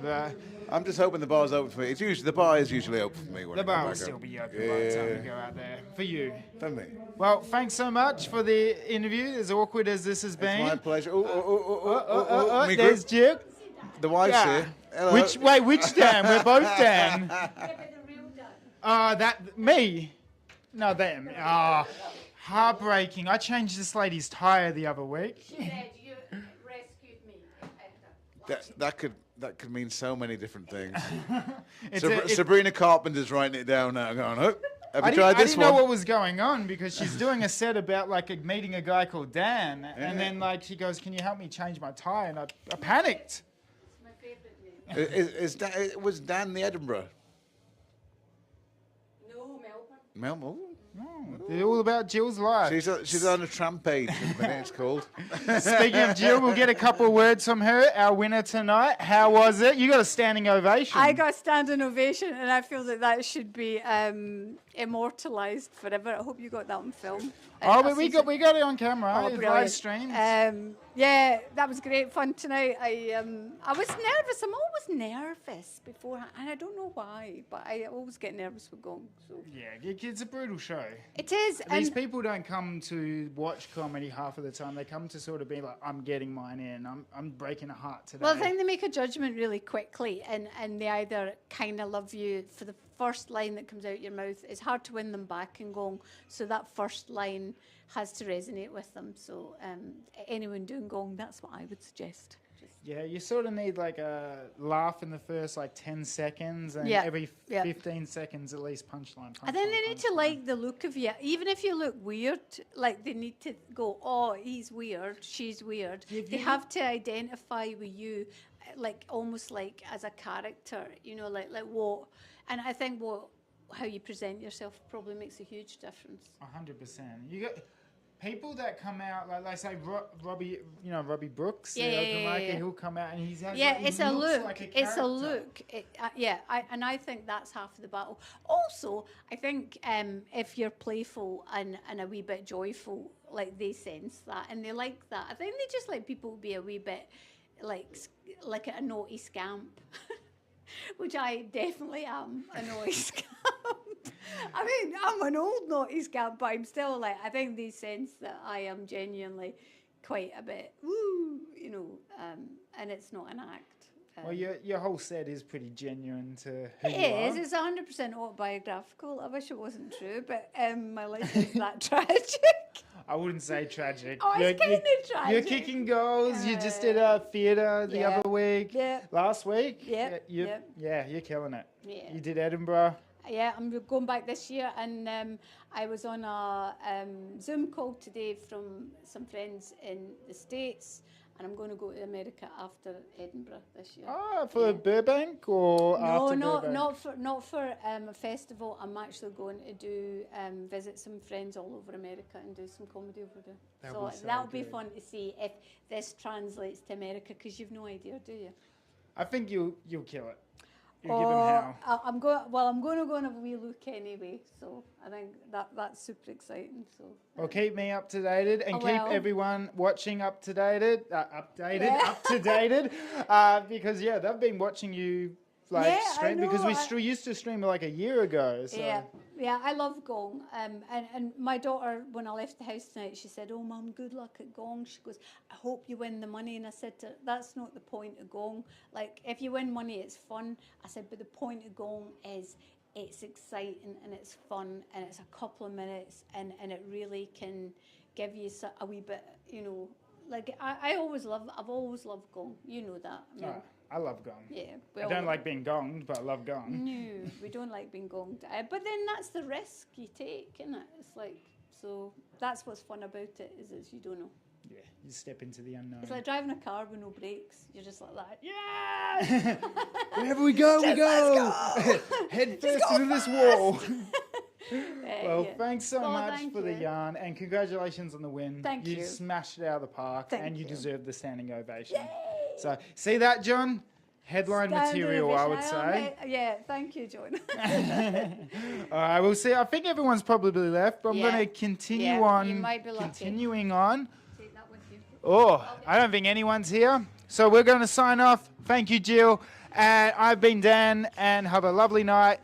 I'm just hoping the bar's open for me. The bar is usually open for me. When The I go bar will back still up. be open by the time you go out there. For you. For me. Well, thanks so much for the interview. As awkward as this has been. It's my pleasure. Me There's group. Jip. The wife's Yeah. here. Hello. Which Dan? We're both Dan. Me. No, them. Heartbreaking. I changed this lady's tyre the other week. You rescued me. That could mean so many different things. It's Sabrina Carpenter's writing it down now, going, oh, have you I tried this didn't know one? what was going on because she's doing a set about meeting a guy called Dan, and then she goes, "Can you help me change my tyre?" And I panicked. Was Dan the Edinburgh? No, Melbourne. Melbourne? They're all about Jill's life. She's on a trampade at the minute, it's called. Speaking of Jill, we'll get a couple of words from her, our winner tonight. How was it? You got a standing ovation. I got a standing ovation, and I feel that should be immortalised forever. I hope you got that on film. Oh, but we got it on camera. Oh, It's brilliant. live streamed. Yeah, that was great fun tonight. I was nervous. I'm always nervous beforehand, and I don't know why, but I always get nervous with Gong. So Yeah, it's a brutal show. it is. These And people don't come to watch comedy half of the time. They come to sort of be like, I'm getting mine in. I'm breaking a heart today. well, I think they make a judgment really quickly, and they either kind of love you for the first line that comes out your mouth. It's hard to win them back in Gong, so that first line has to resonate with them. So anyone doing Gong, that's what I would suggest. Yeah, you sort of need like a laugh in the first like 10 seconds and Yeah, every yeah. 15 seconds at least punchline. I think they need to like the look of you. Even if you look weird, like they need to go, oh, he's weird, she's weird. They have to identify with you, like almost like as a character, you know, like what. And I think how you present yourself probably makes a huge difference. 100%. You got people that come out like say Robbie Brooks, Yeah, the yeah, open yeah, micer, yeah. He'll come out and he's It's a looks look. like It's a character. look. And I think that's half of the battle. Also, I think if you're playful and a wee bit joyful, like they sense that and they like that. I think they just like people be a wee bit like a naughty scamp, which I definitely am, a naughty scamp. I mean, I'm an old naughty scamp, but I'm still like, I think they sense that I am genuinely quite a bit, you know, and it's not an act. Well, your whole set is pretty genuine to who you It are. is. It's 100% autobiographical. I wish it wasn't true, but my life is that tragic. I wouldn't say tragic. Oh, it's kind of tragic. You're kicking goals. You just did a theatre the other week. Yeah. Last week. Yeah. Yeah, you're killing it. Yeah. You did Edinburgh. Yeah, I'm going back this year, and I was on a Zoom call today from some friends in the States, and I'm going to go to America after Edinburgh this year. Oh, for Burbank or after Burbank? not for a festival. I'm actually going to do visit some friends all over America and do some comedy over there. That'll be so that'll be good. fun to see if this translates to America, because you've no idea, do you? I think you'll kill it. You'll give him hell. I'm going to go and have a wee look anyway. So I think that's super exciting. So. Well, keep me up to dated and I keep will. everyone watching up to dated, because they've been watching you like Yeah, I stream because know, we used to stream like a year ago. So. Yeah, I love Gong. And my daughter, when I left the house tonight, she said, "Oh, Mum, good luck at Gong." She goes, "I hope you win the money." And I said to her, "That's not the point of Gong. Like, if you win money, it's fun." I said, "But the point of Gong is it's exciting and it's fun and it's a couple of minutes and it really can give you a wee bit, you know." Like, I've always loved Gong. You know that. I mean, I love Gong. yeah. I don't like being gonged, but I love Gong. No, we don't like being gonged. But then that's the risk you take, isn't it? It's like, so that's what's fun about it, is you don't know. Yeah, you step into the unknown. It's like driving a car with no brakes. You're just like that. Yeah! Wherever we go, we go. Head first into this wall. Well, thanks so much thank for the you. yarn, and congratulations on the win. Thank you. You smashed it out of the park, Thank and you you. deserve the standing ovation. So, see that, John? Headline Standing material, I would ovation. say. Yeah, thank you, John. All right, we'll see. I think everyone's probably left, but I'm Yeah. going to continue Yeah, on. you might be lucky. Continuing on. Take that with you. Oh, I don't think anyone's here. So we're going to sign off. Thank you, Jill. And I've been Dan, and have a lovely night.